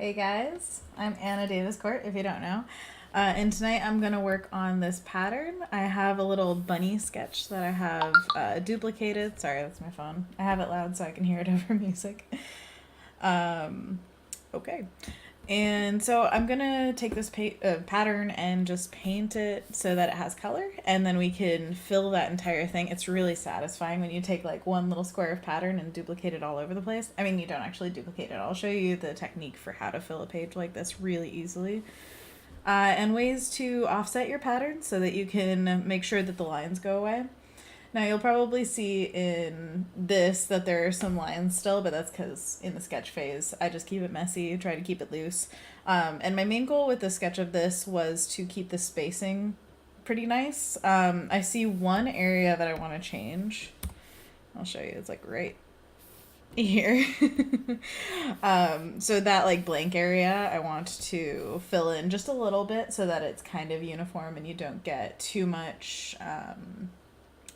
Hey guys, I'm Anna Davis Court, if you don't know. And tonight I'm going to work on this pattern. I have a little bunny sketch that I have duplicated. Sorry, that's my phone. I have it loud so I can hear it over music. Um, okay. And so I'm going to take this pattern and just paint it so that it has color, and then we can fill that entire thing. It's really satisfying when you take like one little square of pattern and duplicate it all over the place. I mean, you don't actually duplicate it. I'll show you the technique for how to fill a page like this really easily. And ways to offset your pattern so that you can make sure that the lines go away. Now you'll probably see in this that there are some lines still, but that's because in the sketch phase I just keep it messy, try to keep it loose. And my main goal with the sketch of this was to keep the spacing pretty nice. I see one area that I want to change. I'll show you. It's like right here. So that like blank area I want to fill in just a little bit so that it's kind of uniform and you don't get too much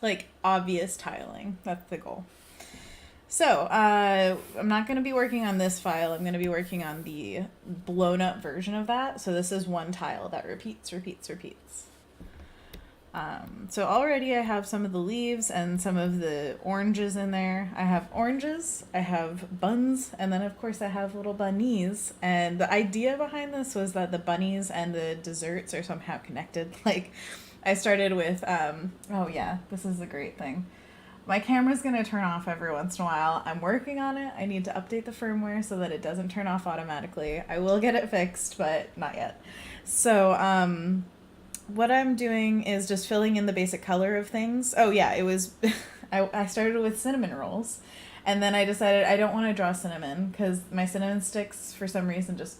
like obvious tiling. That's the goal. So I'm not going to be working on this file. I'm going to be working on the blown up version of that. So this is one tile that repeats. So already I have some of the leaves and some of the oranges in there. I have oranges, I have buns, and then of course I have little bunnies. And the idea behind this was that the bunnies and the desserts are somehow connected. Like I started with, oh yeah, this is a great thing. My camera's going to turn off every once in a while. I'm working on it. I need to update the firmware so that it doesn't turn off automatically. I will get it fixed, but not yet. So, what I'm doing is just filling in the basic color of things. Oh yeah, it was, I started with cinnamon rolls, and then I decided I don't want to draw cinnamon because my cinnamon sticks for some reason just,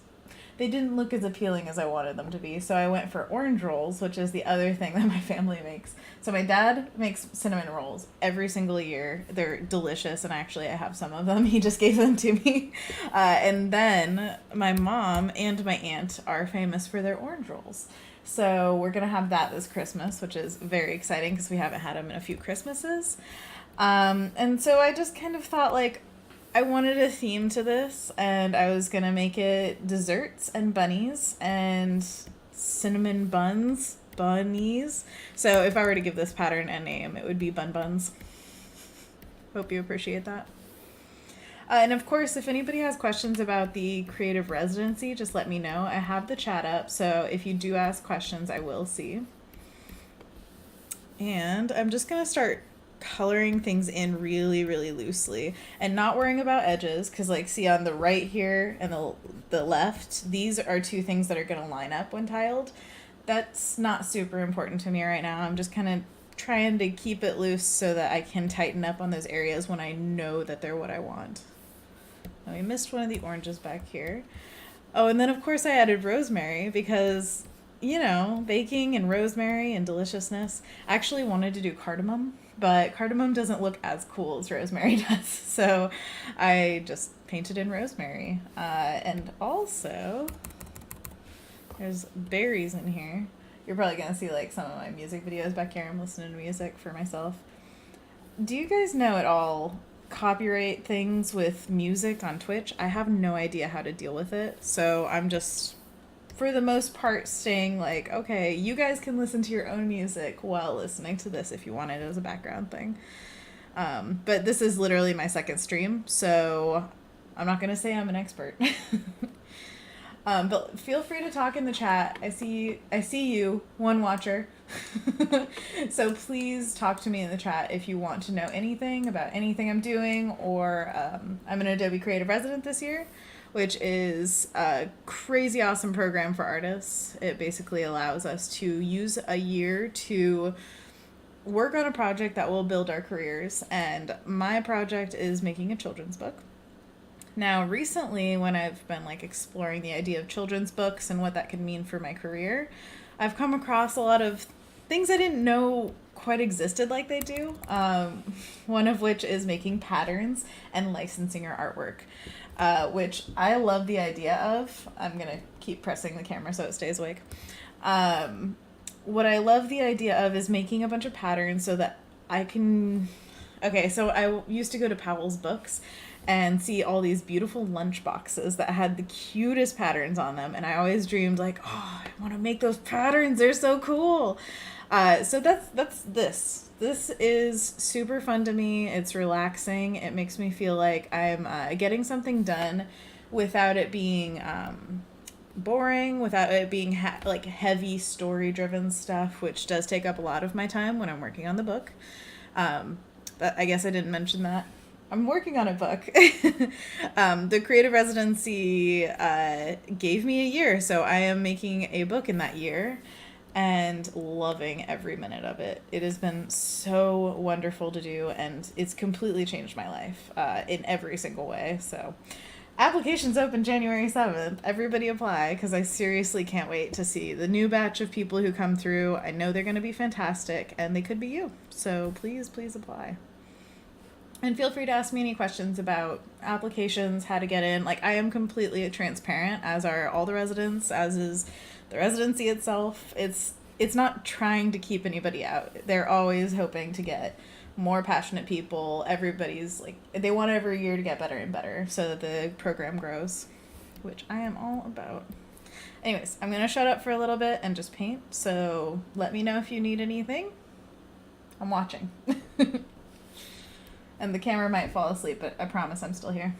they didn't look as appealing as I wanted them to be. So I went for orange rolls, which is the other thing that my family makes. So my dad makes cinnamon rolls every single year. They're delicious, and actually I have some of them. He just gave them to me. And then my mom and my aunt are famous for their orange rolls. So we're going to have that this Christmas, which is very exciting because we haven't had them in a few Christmases. And so I just kind of thought like, I wanted a theme to this, and I was going to make it desserts and bunnies and cinnamon bunnies. So if I were to give this pattern a name, it would be Bun Buns. Hope you appreciate that. And of course, if anybody has questions about the creative residency, just let me know. I have the chat up, so if you do ask questions, I will see. And I'm just going to start coloring things in really, really loosely and not worrying about edges, because like see on the right here and the left, these are two things that are going to line up when tiled. That's not super important to me right now. I'm just kind of trying to keep it loose so that I can tighten up on those areas when I know that they're what I want. Now we missed one of the oranges back here. Oh, and then of course I added rosemary because, you know, baking and rosemary and deliciousness. I actually wanted to do cardamom, but cardamom doesn't look as cool as rosemary does. So I just painted in rosemary. And also, there's berries in here. You're probably going to see like some of my music videos back here. I'm listening to music for myself. Do you guys know at all copyright things with music on Twitch? I have no idea how to deal with it. So I'm just, for the most part, staying like, okay, you guys can listen to your own music while listening to this if you want it as a background thing. But this is literally my second stream, so I'm not going to say I'm an expert. But feel free to talk in the chat. I see you, one watcher. So please talk to me in the chat if you want to know anything about anything I'm doing, or I'm an Adobe Creative Resident this year, which is a crazy awesome program for artists. It basically allows us to use a year to work on a project that will build our careers, and my project is making a children's book. Now, recently, when I've been like exploring the idea of children's books and what that could mean for my career, I've come across a lot of things I didn't know quite existed like they do. One of which is making patterns and licensing your artwork, which I love the idea of. I'm going to keep pressing the camera so it stays awake. What I love the idea of is making a bunch of patterns so that I can... Okay, so I used to go to Powell's Books, and see all these beautiful lunch boxes that had the cutest patterns on them. And I always dreamed like, oh, I want to make those patterns. They're so cool. So that's this. This is super fun to me. It's relaxing. It makes me feel like I'm getting something done without it being boring, without it being like heavy story-driven stuff, which does take up a lot of my time when I'm working on the book. But I guess I didn't mention that. I'm working on a book. The creative residency gave me a year, so I am making a book in that year and loving every minute of it. It has been so wonderful to do, and it's completely changed my life in every single way. So applications open January 7th. Everybody apply, because I seriously can't wait to see the new batch of people who come through. I know they're going to be fantastic, and they could be you. So please, please apply. And feel free to ask me any questions about applications, how to get in. Like, I am completely transparent, as are all the residents, as is the residency itself. It's not trying to keep anybody out. They're always hoping to get more passionate people. Everybody's like, they want every year to get better and better so that the program grows, which I am all about. Anyways, I'm going to shut up for a little bit and just paint. So let me know if you need anything. I'm watching. And the camera might fall asleep, but I promise I'm still here.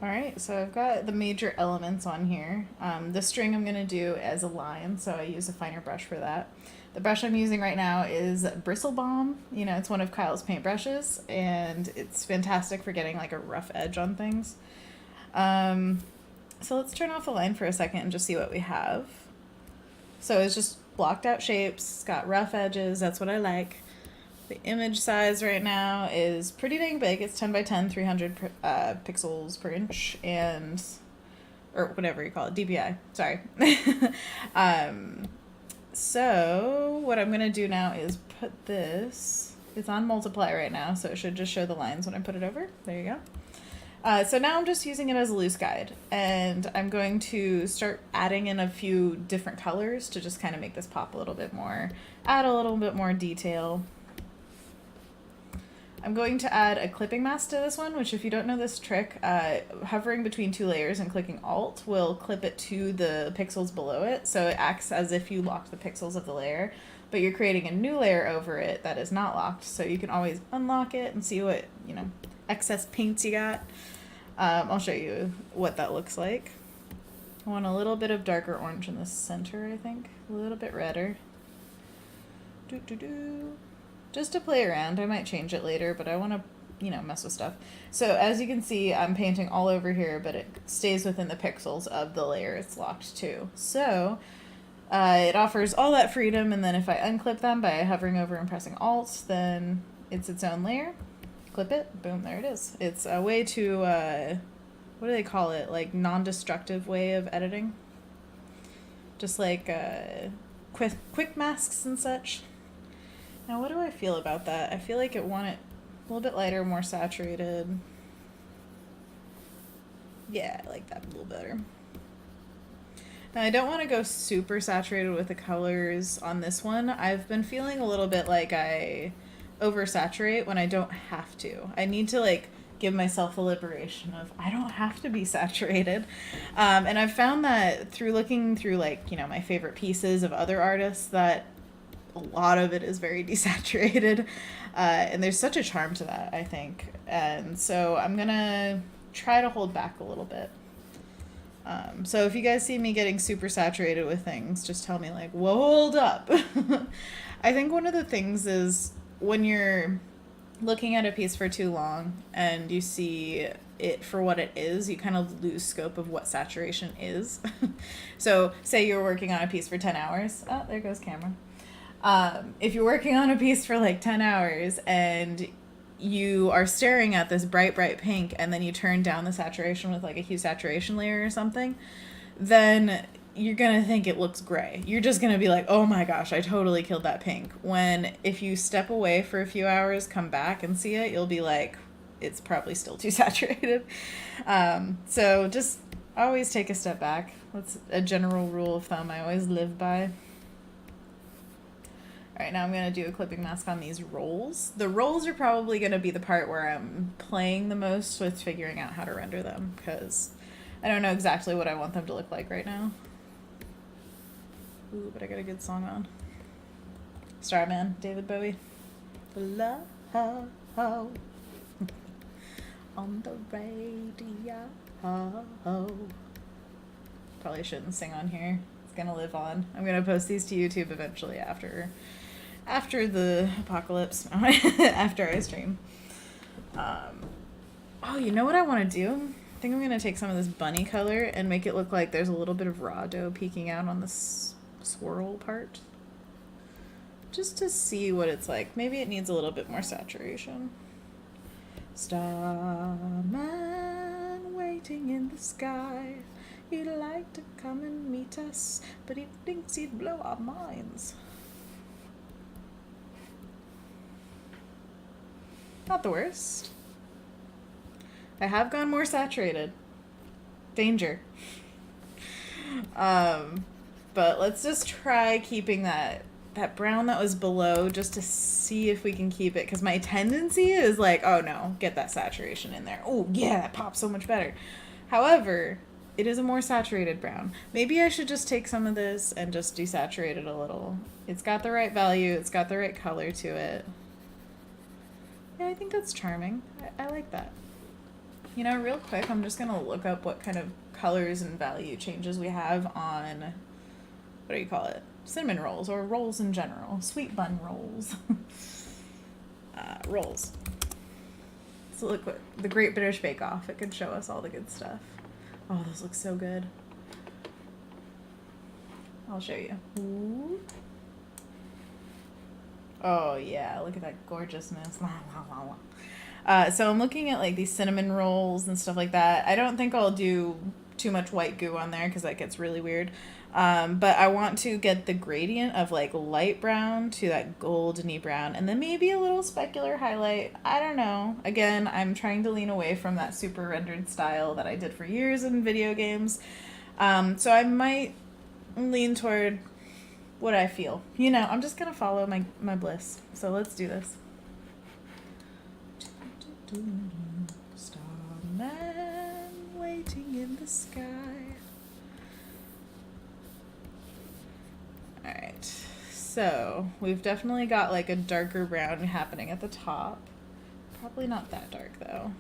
All right, so I've got the major elements on here. The string I'm going to do as a line, so I use a finer brush for that. The brush I'm using right now is Bristle Balm. You know, it's one of Kyle's paint brushes, and it's fantastic for getting like a rough edge on things. So let's turn off the line for a second and just see what we have. So it's just blocked out shapes, it's got rough edges, that's what I like. The image size right now is pretty dang big. It's 10 by 10, 300 pixels per inch, and or whatever you call it, DPI. Sorry. So what I'm gonna do now is put this. It's on multiply right now, so it should just show the lines when I put it over. There you go. So now I'm just using it as a loose guide, and I'm going to start adding in a few different colors to just kind of make this pop a little bit more, add a little bit more detail. I'm going to add a clipping mask to this one, which if you don't know this trick, hovering between two layers and clicking Alt will clip it to the pixels below it, so it acts as if you locked the pixels of the layer, but you're creating a new layer over it that is not locked, so you can always unlock it and see what, you know, excess paints you got. I'll show you what that looks like. I want a little bit of darker orange in the center, I think. A little bit redder. Just to play around. I might change it later, but I want to, you know, mess with stuff. So as you can see, I'm painting all over here, but it stays within the pixels of the layer it's locked to. So it offers all that freedom, and then if I unclip them by hovering over and pressing Alt, then it's its own layer. Clip it, boom, there it is. It's a way to, what do they call it? Like non-destructive way of editing. Just like quick masks and such. Now, what do I feel about that? I feel like it want it a little bit lighter, more saturated. Yeah, I like that a little better. Now, I don't want to go super saturated with the colors on this one. I've been feeling a little bit like I oversaturate when I don't have to. I need to like give myself the liberation of I don't have to be saturated. And I've found that through looking through like, you know, my favorite pieces of other artists that a lot of it is very desaturated. And there's such a charm to that, I think. And so I'm going to try to hold back a little bit. So if you guys see me getting super saturated with things, just tell me like, whoa, hold up. I think one of the things is when you're looking at a piece for too long and you see it for what it is, you kind of lose scope of what saturation is. So say you're working on a piece for 10 hours. Oh, there goes camera. If you're working on a piece for like 10 hours and you are staring at this bright, bright pink and then you turn down the saturation with like a hue saturation layer or something, then you're going to think it looks gray. You're just going to be like, oh my gosh, I totally killed that pink. When if you step away for a few hours, come back and see it, you'll be like, it's probably still too saturated. So just always take a step back. That's a general rule of thumb I always live by. All right, now I'm going to do a clipping mask on these rolls. The rolls are probably going to be the part where I'm playing the most with figuring out how to render them, because I don't know exactly what I want them to look like right now. Ooh, but I got a good song on. Starman, David Bowie. Love on the radio. Probably shouldn't sing on here. It's going to live on. I'm going to post these to YouTube eventually after the apocalypse, after I stream. Oh, you know what I want to do? I think I'm going to take some of this bunny color and make it look like there's a little bit of raw dough peeking out on this swirl part. Just to see what it's like. Maybe it needs a little bit more saturation. Starman waiting in the sky. He'd like to come and meet us, but he thinks he'd blow our minds. Not the worst. I have gone more saturated. Danger. But let's just try keeping that brown that was below just to see if we can keep it. Because my tendency is like, oh no, get that saturation in there. Oh yeah, that pops so much better. However, it is a more saturated brown. Maybe I should just take some of this and just desaturate it a little. It's got the right value. It's got the right color to it. Yeah, I think that's charming. I like that. You know, real quick, I'm just going to look up what kind of colors and value changes we have on, what do you call it? Cinnamon rolls, or rolls in general. Sweet bun rolls. Rolls. So look what, the Great British Bake Off. It could show us all the good stuff. Oh, those look so good. I'll show you. Ooh. Oh yeah, look at that gorgeousness. So I'm looking at like these cinnamon rolls and stuff like that. I don't think I'll do too much white goo on there because that gets really weird. But I want to get the gradient of like light brown to that goldeny brown, and then maybe a little specular highlight. I don't know. Again, I'm trying to lean away from that super rendered style that I did for years in video games. So I might lean toward what I feel. You know, I'm just gonna follow my bliss. So let's do this. Starman waiting in the sky. Alright, so we've definitely got like a darker brown happening at the top. Probably not that dark though.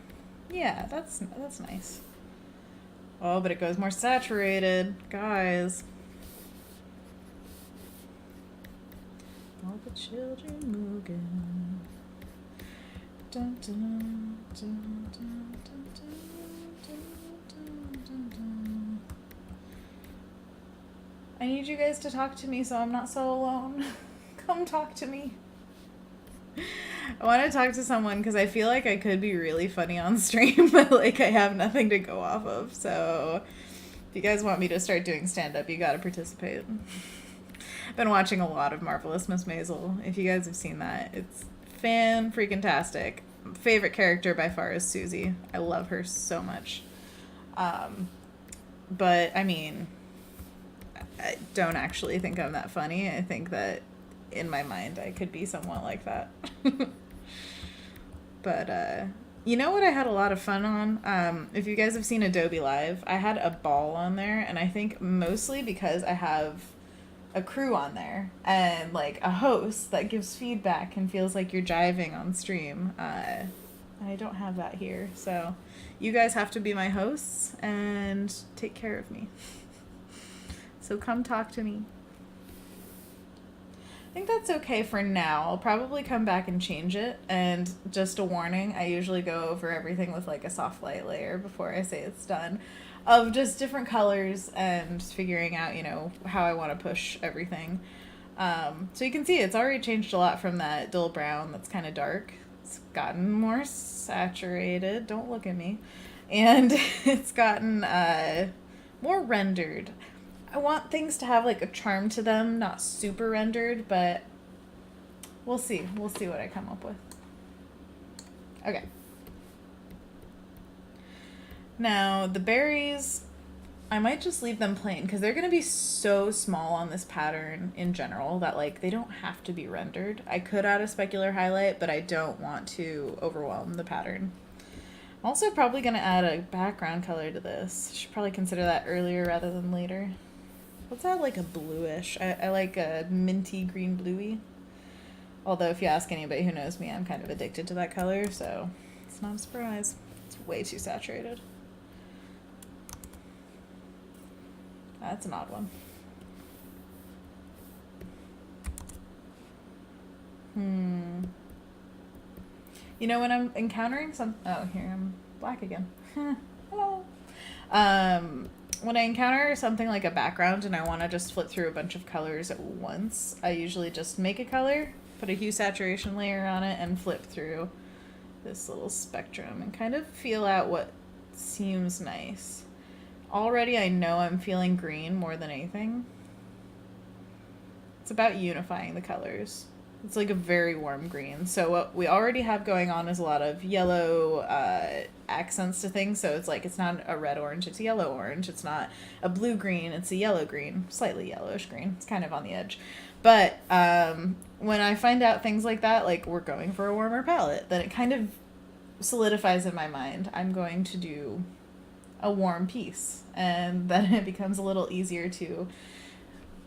Yeah, that's nice. Oh, but it goes more saturated, guys. All the children moving. Dun, dun, dun, dun, dun, dun, dun, dun, dun. I need you guys to talk to me so I'm not so alone. Come talk to me. I want to talk to someone because I feel like I could be really funny on stream, but like I have nothing to go off of. So if you guys want me to start doing stand-up, you got to participate. I've been watching a lot of Marvelous Miss Maisel. If you guys have seen that, it's fan-freaking-tastic. Favorite character by far is Susie. I love her so much. But, I mean, I don't actually think I'm that funny. I think that in my mind I could be somewhat like that. But you know what I had a lot of fun on? If you guys have seen Adobe Live, I had a ball on there, and I think mostly because I have a crew on there and like a host that gives feedback and feels like you're jiving on stream. I don't have that here, so you guys have to be my hosts and take care of me. So come talk to me. I think that's okay for now. I'll probably come back and change it. And just a warning, I usually go over everything with like a soft light layer before I say it's done, of just different colors and figuring out, you know, how I want to push everything. So you can see it's already changed a lot from that dull brown that's kind of dark. It's gotten more saturated. Don't look at me. And it's gotten more rendered. I want things to have like a charm to them, not super rendered, but we'll see. We'll see what I come up with. Okay. Now, the berries, I might just leave them plain because they're going to be so small on this pattern in general that like they don't have to be rendered. I could add a specular highlight, but I don't want to overwhelm the pattern. I'm also probably going to add a background color to this. Should probably consider that earlier rather than later. Let's add like a bluish. I like a minty green bluey. Although if you ask anybody who knows me, I'm kind of addicted to that color, so it's not a surprise. It's way too saturated. That's an odd one. You know, when I'm encountering some... Oh, here, I'm black again. Hello. When I encounter something like a background and I want to just flip through a bunch of colors at once, I usually just make a color, put a hue saturation layer on it, and flip through this little spectrum and kind of feel out what seems nice. Already I know I'm feeling green more than anything. It's about unifying the colors. It's like a very warm green. So what we already have going on is a lot of yellow accents to things. So it's like it's not a red orange, it's a yellow orange. It's not a blue green, it's a yellow green, slightly yellowish green. It's kind of on the edge. But when I find out things like that, like we're going for a warmer palette, then it kind of solidifies in my mind. I'm going to do a warm piece, and then it becomes a little easier to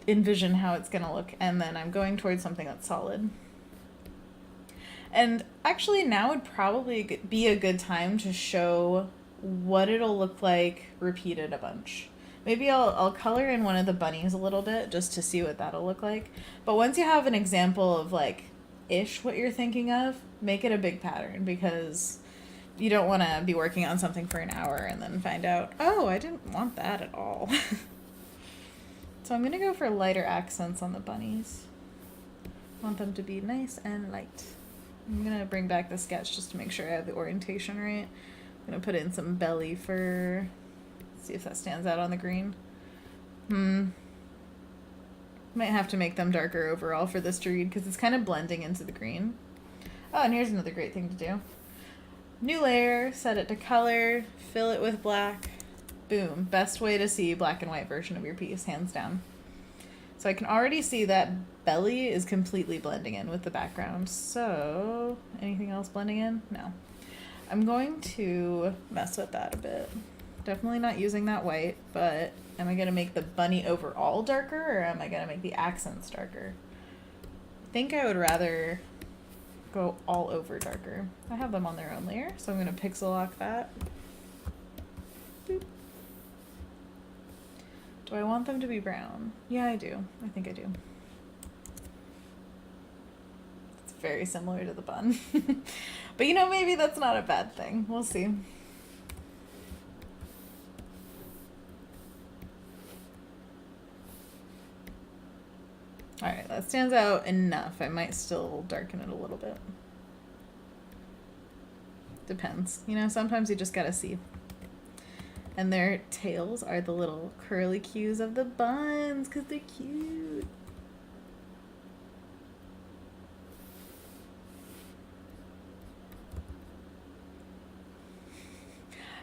envision how it's going to look, and then I'm going towards something that's solid. And actually now would probably be a good time to show what it'll look like repeated a bunch. Maybe I'll color in one of the bunnies a little bit just to see what that'll look like. But once you have an example of like ish what you're thinking of, make it a big pattern, because you don't want to be working on something for an hour and then find out, oh, I didn't want that at all. So I'm going to go for lighter accents on the bunnies. I want them to be nice and light. I'm going to bring back the sketch just to make sure I have the orientation right. I'm going to put in some belly fur. See if that stands out on the green. Might have to make them darker overall for this to read because it's kind of blending into the green. Oh, and here's another great thing to do. New layer, set it to color, fill it with black. Boom. Best way to see black and white version of your piece, hands down. So I can already see that belly is completely blending in with the background. So, anything else blending in? No. I'm going to mess with that a bit. Definitely not using that white, but am I going to make the bunny overall darker, or am I going to make the accents darker? I think I would rather go all over darker. I have them on their own layer, so I'm going to pixel lock that. Boop. Do I want them to be brown? Yeah, I do. I think I do. It's very similar to the bun. But you know, maybe that's not a bad thing. We'll see. Alright, that stands out enough. I might still darken it a little bit. Depends. You know, sometimes you just gotta see. And their tails are the little curly cues of the buns, because they're cute.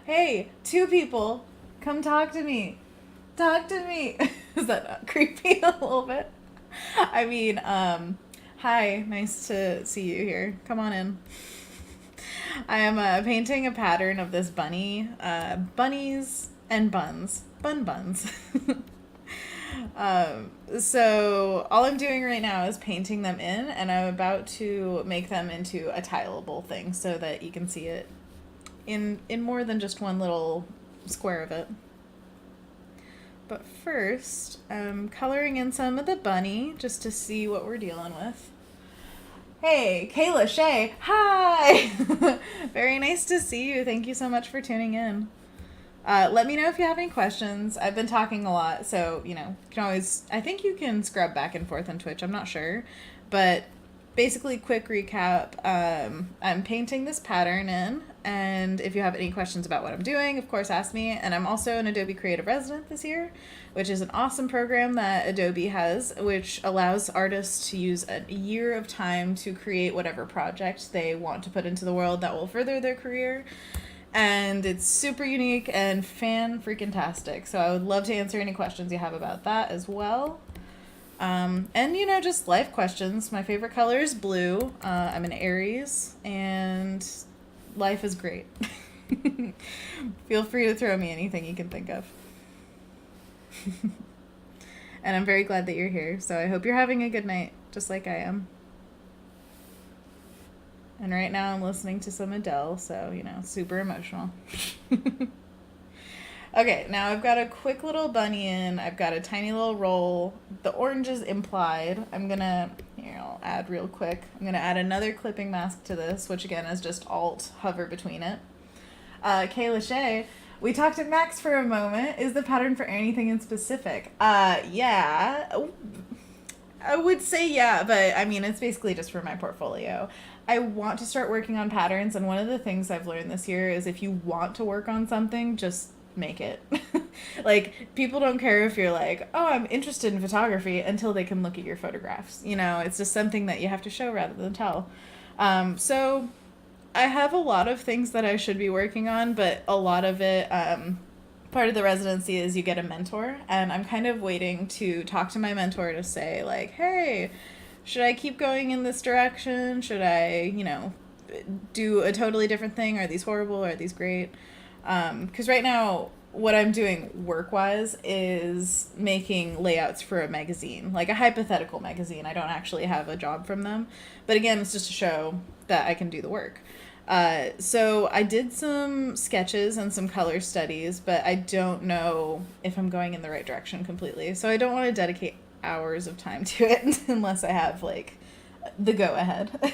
Hey, 2 people, come talk to me. Talk to me. Is that not creepy a little bit? I mean, hi, nice to see you here. Come on in. I am painting a pattern of this bunny, bunnies and buns, buns. So all I'm doing right now is painting them in, and I'm about to make them into a tileable thing so that you can see it in more than just one little square of it. But first, I'm coloring in some of the bunny just to see what we're dealing with. Hey, Kayla, Shay, hi! Very nice to see you. Thank you so much for tuning in. Let me know if you have any questions. I've been talking a lot, so, you can always, I think you can scrub back and forth on Twitch, I'm not sure. But basically, quick recap, I'm painting this pattern in, and if you have any questions about what I'm doing, of course, ask me. And I'm also an Adobe Creative Resident this year, which is an awesome program that Adobe has, which allows artists to use a year of time to create whatever project they want to put into the world that will further their career. And it's super unique and fan-freaking-tastic. So I would love to answer any questions you have about that as well. And, just life questions. My favorite color is blue. I'm an Aries, and life is great. Feel free to throw me anything you can think of. And I'm very glad that you're here, so I hope you're having a good night, just like I am. And right now I'm listening to some Adele, so, super emotional. Okay, now I've got a quick little bunny in. I've got a tiny little roll. The orange is implied. I'll add real quick. I'm going to add another clipping mask to this, which again is just Alt hover between it. Kayla Shay, we talked to Max for a moment. Is the pattern for anything in specific? Yeah. I would say yeah, but it's basically just for my portfolio. I want to start working on patterns, and one of the things I've learned this year is if you want to work on something, just make it. People don't care if you're like, oh, I'm interested in photography until they can look at your photographs. It's just something that you have to show rather than tell. So I have a lot of things that I should be working on, but a lot of it, part of the residency is you get a mentor, and I'm kind of waiting to talk to my mentor to say, hey, should I keep going in this direction? Should I, do a totally different thing? Are these horrible? Are these great? Because right now, what I'm doing work-wise is making layouts for a magazine, like a hypothetical magazine. I don't actually have a job from them. But again, it's just to show that I can do the work. So I did some sketches and some color studies, but I don't know if I'm going in the right direction completely. So I don't want to dedicate hours of time to it unless I have, the go-ahead.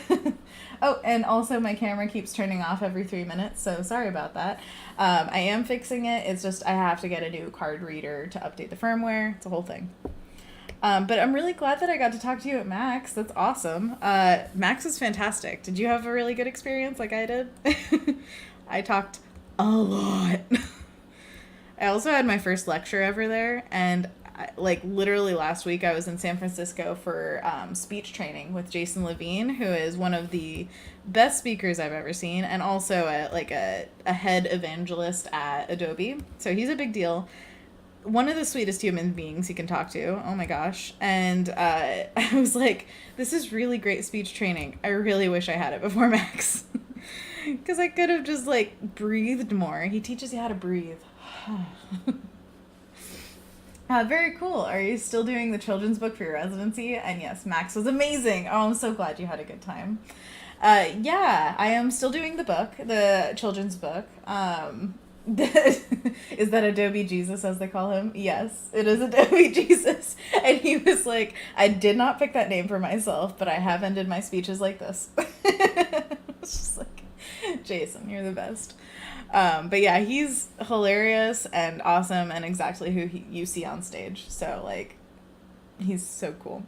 Oh, and also my camera keeps turning off every 3 minutes, so sorry about that. I am fixing it. It's just I have to get a new card reader to update the firmware. It's a whole thing. But I'm really glad that I got to talk to you at Max. That's awesome. Max is fantastic. Did you have a really good experience like I did? I talked a lot. I also had my first lecture ever there, and literally last week I was in San Francisco for speech training with Jason Levine, who is one of the best speakers I've ever seen, and also a head evangelist at Adobe. So he's a big deal. One of the sweetest human beings you can talk to. Oh my gosh. And I was like, this is really great speech training. I really wish I had it before Max. Because I could have just breathed more. He teaches you how to breathe. Very cool. Are you still doing the children's book for your residency? And yes, Max was amazing. Oh, I'm so glad you had a good time. Yeah, I am still doing the book, the children's book. Is that Adobe Jesus, as they call him? Yes, it is Adobe Jesus. And he was like, I did not pick that name for myself, but I have ended my speeches like this. It's just Jason, you're the best. But yeah, he's hilarious and awesome and exactly who you see on stage. So he's so cool.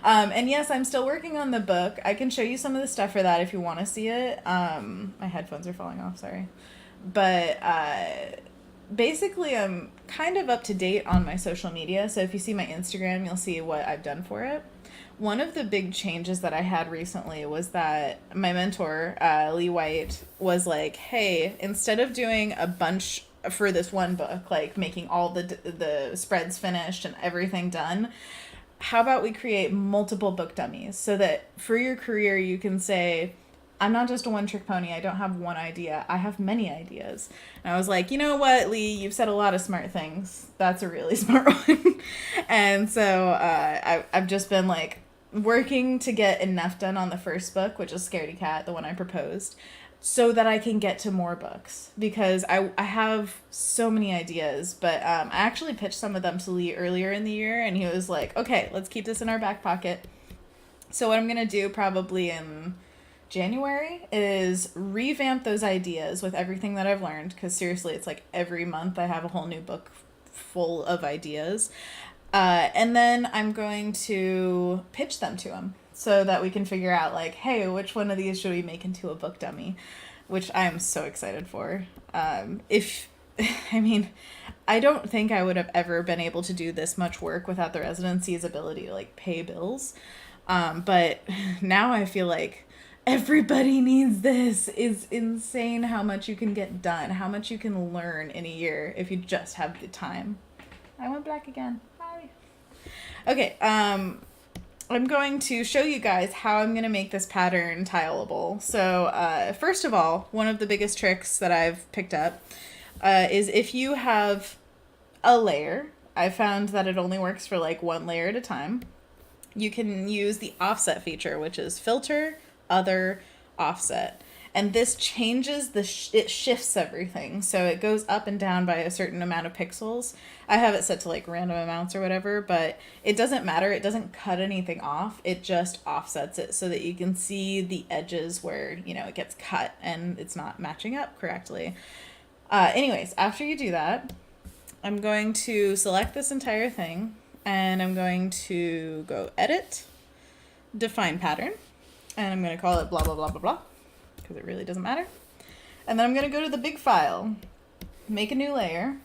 And yes, I'm still working on the book. I can show you some of the stuff for that if you want to see it. My headphones are falling off, sorry. But basically I'm kind of up to date on my social media. So if you see my Instagram, you'll see what I've done for it. One of the big changes that I had recently was that my mentor, Lee White, was like, hey, instead of doing a bunch for this one book, like making all the spreads finished and everything done. How about we create multiple book dummies so that for your career you can say, I'm not just a one-trick pony. I don't have one idea. I have many ideas. And I was like, you know what, Lee? You've said a lot of smart things. That's a really smart one. And so I've just been like working to get enough done on the first book, which is Scaredy Cat, the one I proposed, so that I can get to more books. Because I have so many ideas, but I actually pitched some of them to Lee earlier in the year, and he was like, okay, let's keep this in our back pocket. So what I'm going to do probably in January is revamp those ideas with everything that I've learned, because seriously, it's like every month I have a whole new book full of ideas. And then I'm going to pitch them to him so that we can figure out, like, hey, which one of these should we make into a book dummy, which I'm so excited for. I mean, I don't think I would have ever been able to do this much work without the residency's ability to, like, pay bills. But now I feel like everybody needs this. It's insane how much you can get done, how much you can learn in a year if you just have the time. I went black again. Hi. Okay, I'm going to show you guys how I'm going to make this pattern tileable. So first of all, one of the biggest tricks that I've picked up is if you have a layer, I found that it only works for like one layer at a time. You can use the offset feature, which is filter, other, offset. And this changes it shifts everything. So it goes up and down by a certain amount of pixels. I have it set to like random amounts or whatever, but it doesn't matter. It doesn't cut anything off. It just offsets it so that you can see the edges where, you know, it gets cut and it's not matching up correctly. Anyways, after you do that, I'm going to select this entire thing and I'm going to go edit, define pattern, and I'm going to call it blah, blah, blah, blah, blah, because it really doesn't matter. And then I'm going to go to the big file, make a new layer,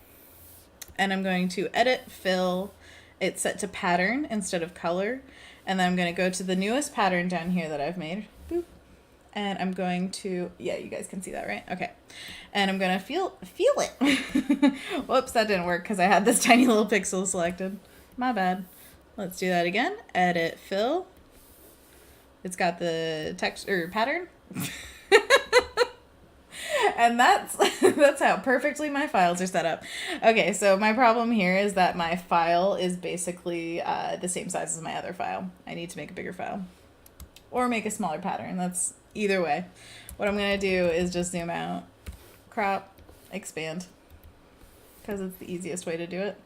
and I'm going to edit, fill, it's set to pattern instead of color. And then I'm going to go to the newest pattern down here that I've made. Boop. And I'm going to, yeah, you guys can see that, right? Okay. And I'm going to feel it. Whoops, that didn't work because I had this tiny little pixel selected. My bad. Let's do that again. Edit, fill. It's got the text or pattern. And that's how perfectly my files are set up. Okay, so my problem here is that my file is basically the same size as my other file. I need to make a bigger file. Or make a smaller pattern. That's either way. What I'm going to do is just zoom out, crop, expand. Because it's the easiest way to do it.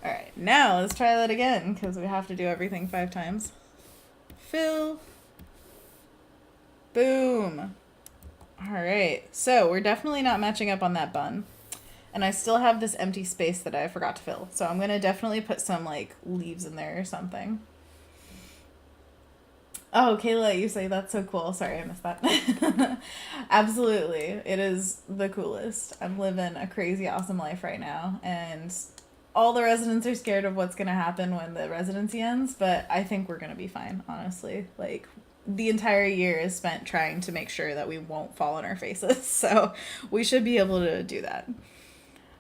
Alright, now let's try that again, because we have to do everything 5 times. Fill. Boom. Alright, so we're definitely not matching up on that bun. And I still have this empty space that I forgot to fill. So I'm going to definitely put some, like, leaves in there or something. Oh, Kayla, you say that's so cool. Sorry, I missed that. Absolutely. It is the coolest. I'm living a crazy, awesome life right now. And all the residents are scared of what's going to happen when the residency ends. But I think we're going to be fine, honestly. Like, the entire year is spent trying to make sure that we won't fall on our faces. So we should be able to do that.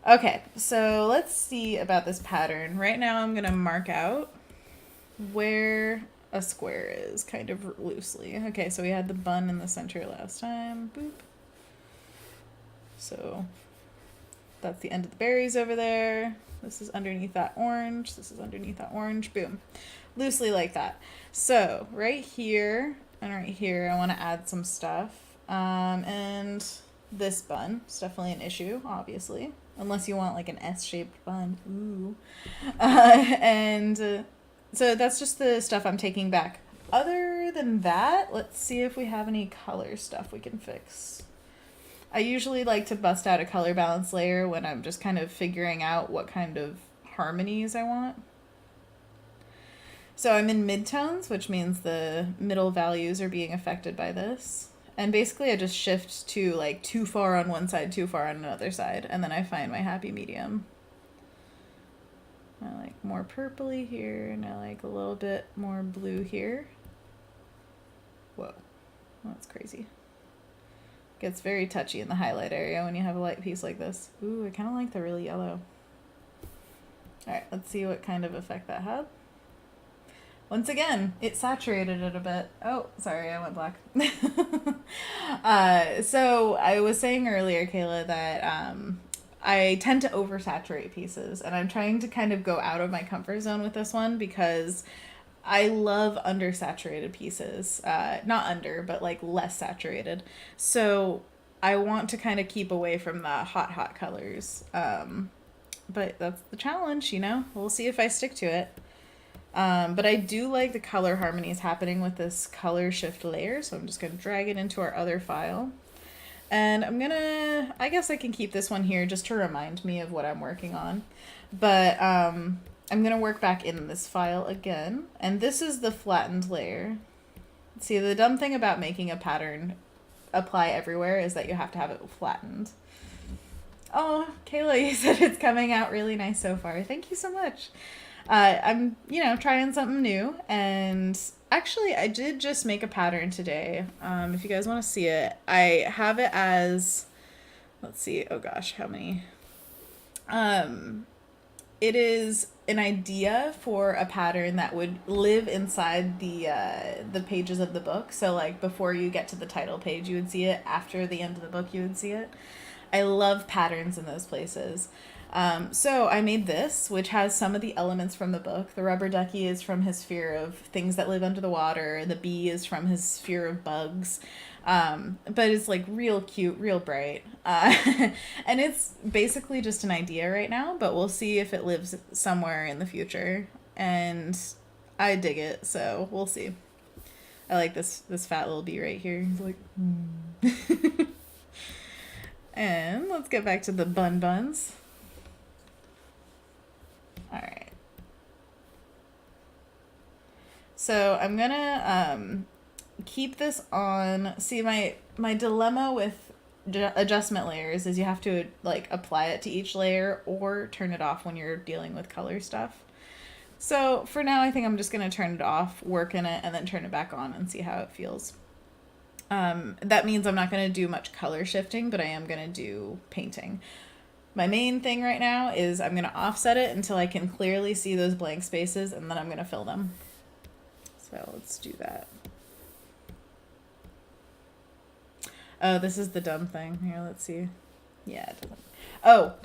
Okay, so let's see about this pattern. Right now I'm going to mark out where a square is, kind of loosely. Okay, so we had the bun in the center last time. Boop. So that's the end of the berries over there. This is underneath that orange. This is underneath that orange. Boom. Loosely like that. So right here and right here, I want to add some stuff. And this bun is definitely an issue, obviously. Unless you want like an S-shaped bun. Ooh. So that's just the stuff I'm taking back. Other than that, let's see if we have any color stuff we can fix. I usually like to bust out a color balance layer when I'm just kind of figuring out what kind of harmonies I want. So I'm in midtones, which means the middle values are being affected by this. And basically I just shift to like too far on one side, too far on another side, and then I find my happy medium. I like more purpley here, and I like a little bit more blue here. Whoa, that's crazy. Gets very touchy in the highlight area when you have a light piece like this. Ooh, I kind of like the really yellow. All right, let's see what kind of effect that had. Once again, it saturated it a bit. Oh, sorry, I went black. So I was saying earlier, Kayla, that I tend to oversaturate pieces, and I'm trying to kind of go out of my comfort zone with this one because I love undersaturated pieces. Not under, but like less saturated. So I want to kind of keep away from the hot colors. But that's the challenge, you know? We'll see if I stick to it. But I do like the color harmonies happening with this color shift layer, so I'm just going to drag it into our other file. And I guess I can keep this one here just to remind me of what I'm working on. But I'm going to work back in this file again, and this is the flattened layer. See, the dumb thing about making a pattern apply everywhere is that you have to have it flattened. Oh, Kayla, you said it's coming out really nice so far. Thank you so much. I'm, trying something new, and actually I did just make a pattern today. If you guys want to see it, I have it as, let's see, oh gosh, how many? It is an idea for a pattern that would live inside the pages of the book. So like before you get to the title page, you would see it. After the end of the book, you would see it. I love patterns in those places. So I made this, which has some of the elements from the book. The rubber ducky is from his fear of things that live under the water. The bee is from his fear of bugs. But it's like real cute, real bright. And it's basically just an idea right now, but we'll see if it lives somewhere in the future. And I dig it, so we'll see. I like this fat little bee right here. He's like, And let's get back to the buns. All right. So I'm gonna keep this on. See, my dilemma with adjustment layers is you have to like apply it to each layer or turn it off when you're dealing with color stuff. So for now, I think I'm just gonna turn it off, work in it, and then turn it back on and see how it feels. That means I'm not gonna do much color shifting, but I am gonna do painting. My main thing right now is I'm going to offset it until I can clearly see those blank spaces, and then I'm going to fill them. So let's do that. Oh, this is the dumb thing. Here, let's see. Yeah, it doesn't.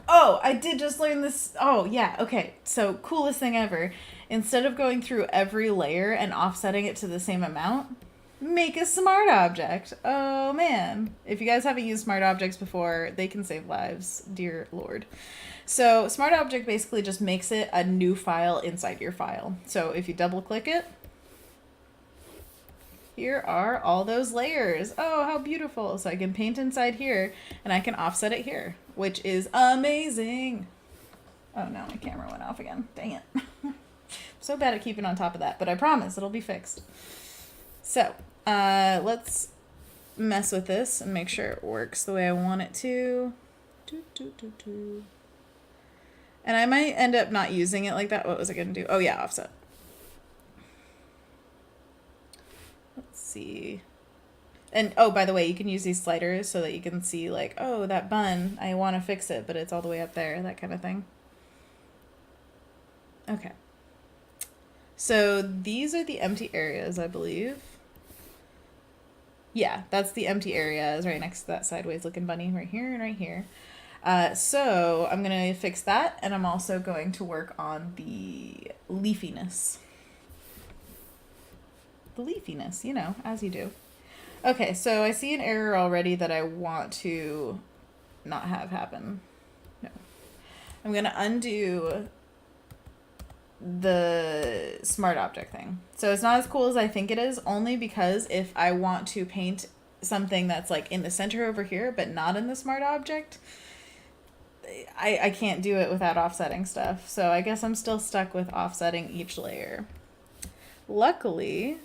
Oh, I did just learn this. Oh, yeah, okay. So coolest thing ever. Instead of going through every layer and offsetting it to the same amount, make a smart object. Oh man. If you guys haven't used smart objects before, they can save lives, dear Lord. So smart object basically just makes it a new file inside your file. So if you double click it, here are all those layers. Oh, how beautiful. So I can paint inside here and I can offset it here, which is amazing. Oh no, my camera went off again. Dang it. I'm so bad at keeping on top of that, but I promise it'll be fixed. So let's mess with this and make sure it works the way I want it to. And I might end up not using it like that. What was I going to do? Oh yeah, offset. Let's see. And oh, by the way, you can use these sliders so that you can see like, oh, that bun, I want to fix it, but it's all the way up there, that kind of thing. Okay. So these are the empty areas, I believe. Yeah, that's the empty areas right next to that sideways looking bunny right here and right here. So I'm going to fix that, and I'm also going to work on the leafiness. The leafiness, as you do. Okay, so I see an error already that I want to not have happen. No. I'm going to undo the smart object thing. So it's not as cool as I think it is, only because if I want to paint something that's like in the center over here but not in the smart object, I can't do it without offsetting stuff. So I guess I'm still stuck with offsetting each layer. Luckily,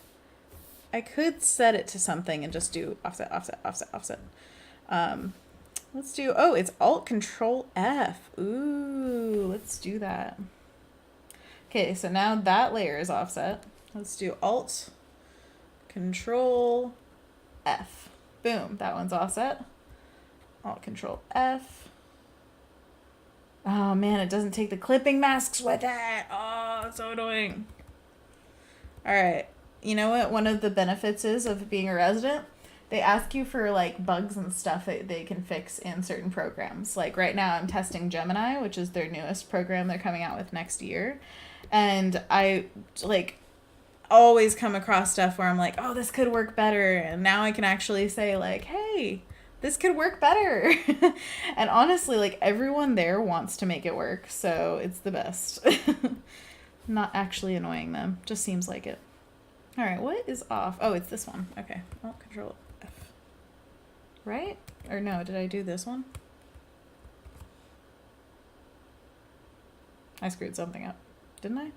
I could set it to something and just do offset. Let's do, it's Alt Control F. Ooh, let's do that. Okay, so now that layer is offset. Let's do Alt, Control, F. Boom, that one's offset. Alt Control F. Oh man, it doesn't take the clipping masks with it. Oh, it's so annoying. All right. You know what one of the benefits is of being a resident? They ask you for like bugs and stuff that they can fix in certain programs. Like right now I'm testing Gemini, which is their newest program they're coming out with next year. And I like always come across stuff where I'm like, oh, this could work better. And now I can actually say like, hey, this could work better. And honestly, like everyone there wants to make it work. So it's the best. Not actually annoying them. Just seems like it. All right, what is off? Oh, it's this one. Okay, Alt Control F. Right? Or no, did I do this one? I screwed something up, didn't I?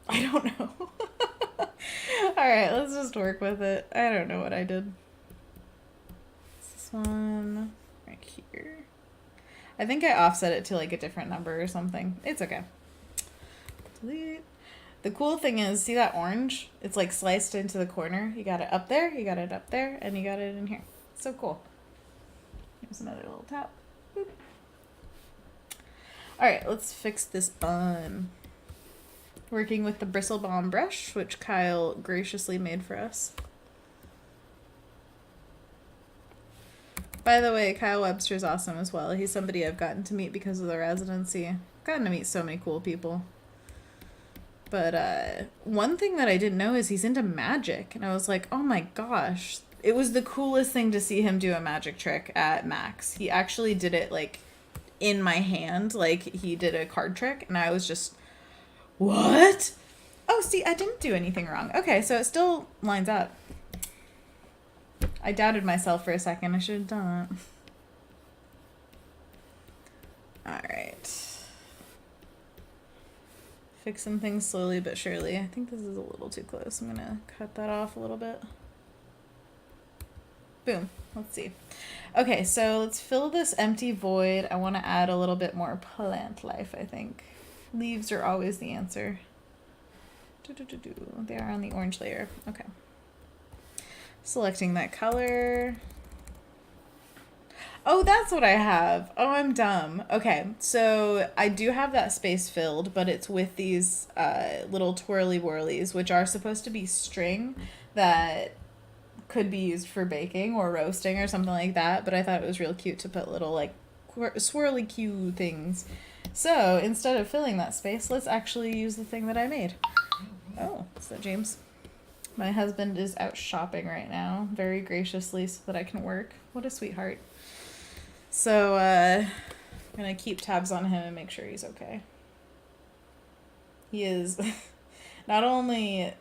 I don't know. All right, let's just work with it. I don't know what I did. This one right here. I think I offset it to like a different number or something. It's okay. Delete. The cool thing is, see that orange? It's like sliced into the corner. You got it up there, you got it up there, and you got it in here. So cool. Here's another little tap. Boop. All right, let's fix this bun. Working with the bristle balm brush, which Kyle graciously made for us. By the way, Kyle Webster's awesome as well. He's somebody I've gotten to meet because of the residency. I've gotten to meet so many cool people. But one thing that I didn't know is he's into magic. And I was like, oh my gosh. It was the coolest thing to see him do a magic trick at Max. He actually did it like in my hand. Like he did a card trick. And I was just, what? Oh, see, I didn't do anything wrong. Okay, so it still lines up. I doubted myself for a second. I should have done it. Alright. Fixing things slowly but surely. I think this is a little too close. I'm gonna cut that off a little bit. Boom. Let's see. Okay, so let's fill this empty void. I want to add a little bit more plant life, I think. Leaves are always the answer. They are on the orange layer. Okay. Selecting that color. Oh, that's what I have. Oh, I'm dumb. Okay, so I do have that space filled, but it's with these little twirly whirlies, which are supposed to be string that could be used for baking or roasting or something like that, but I thought it was real cute to put little like swirly cue things. So instead of filling that space, let's actually use the thing that I made. Oh, is that James? My husband is out shopping right now, very graciously, so that I can work. What a sweetheart. So I'm going to keep tabs on him and make sure he's okay. He is not only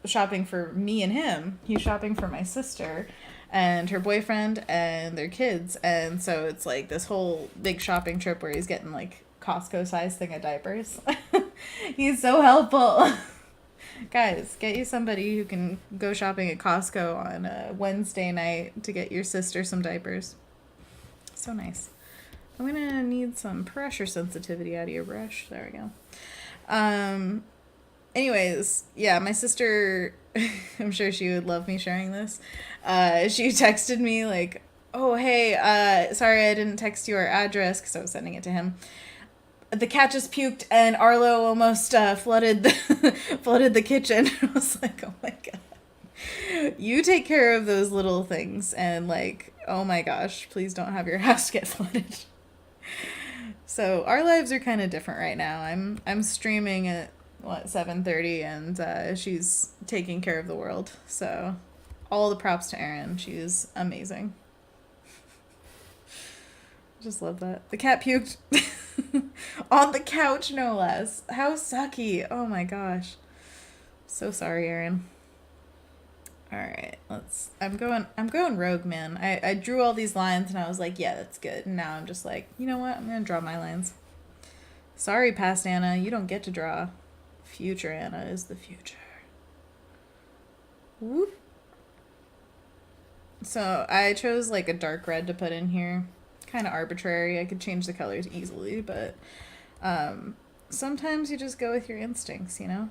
shopping for me and him, he's shopping for my sister and her boyfriend and their kids. And so it's like this whole big shopping trip where he's getting like Costco-sized thing of diapers. He's so helpful. Guys, get you somebody who can go shopping at Costco on a Wednesday night to get your sister some diapers. So nice. I'm going to need some pressure sensitivity out of your brush. There we go. Anyways, yeah, my sister, I'm sure she would love me sharing this. She texted me like, oh, hey, sorry I didn't text you our address because I was sending it to him. The cat just puked and Arlo almost flooded the kitchen. I was like, oh my god. You take care of those little things and like, oh my gosh, please don't have your house get flooded. So our lives are kind of different right now. I'm streaming at 7:30 and she's taking care of the world. So all the props to Erin. She's amazing. Just love that. The cat puked on the couch, no less. How sucky. Oh my gosh. So sorry, Erin. All right, I'm going rogue, man. I drew all these lines and I was like, yeah, that's good. And now I'm just like, you know what? I'm going to draw my lines. Sorry, past Anna, you don't get to draw. Future Anna is the future. Whoop. So I chose like a dark red to put in here. Kind of arbitrary. I could change the colors easily, but sometimes you just go with your instincts, you know?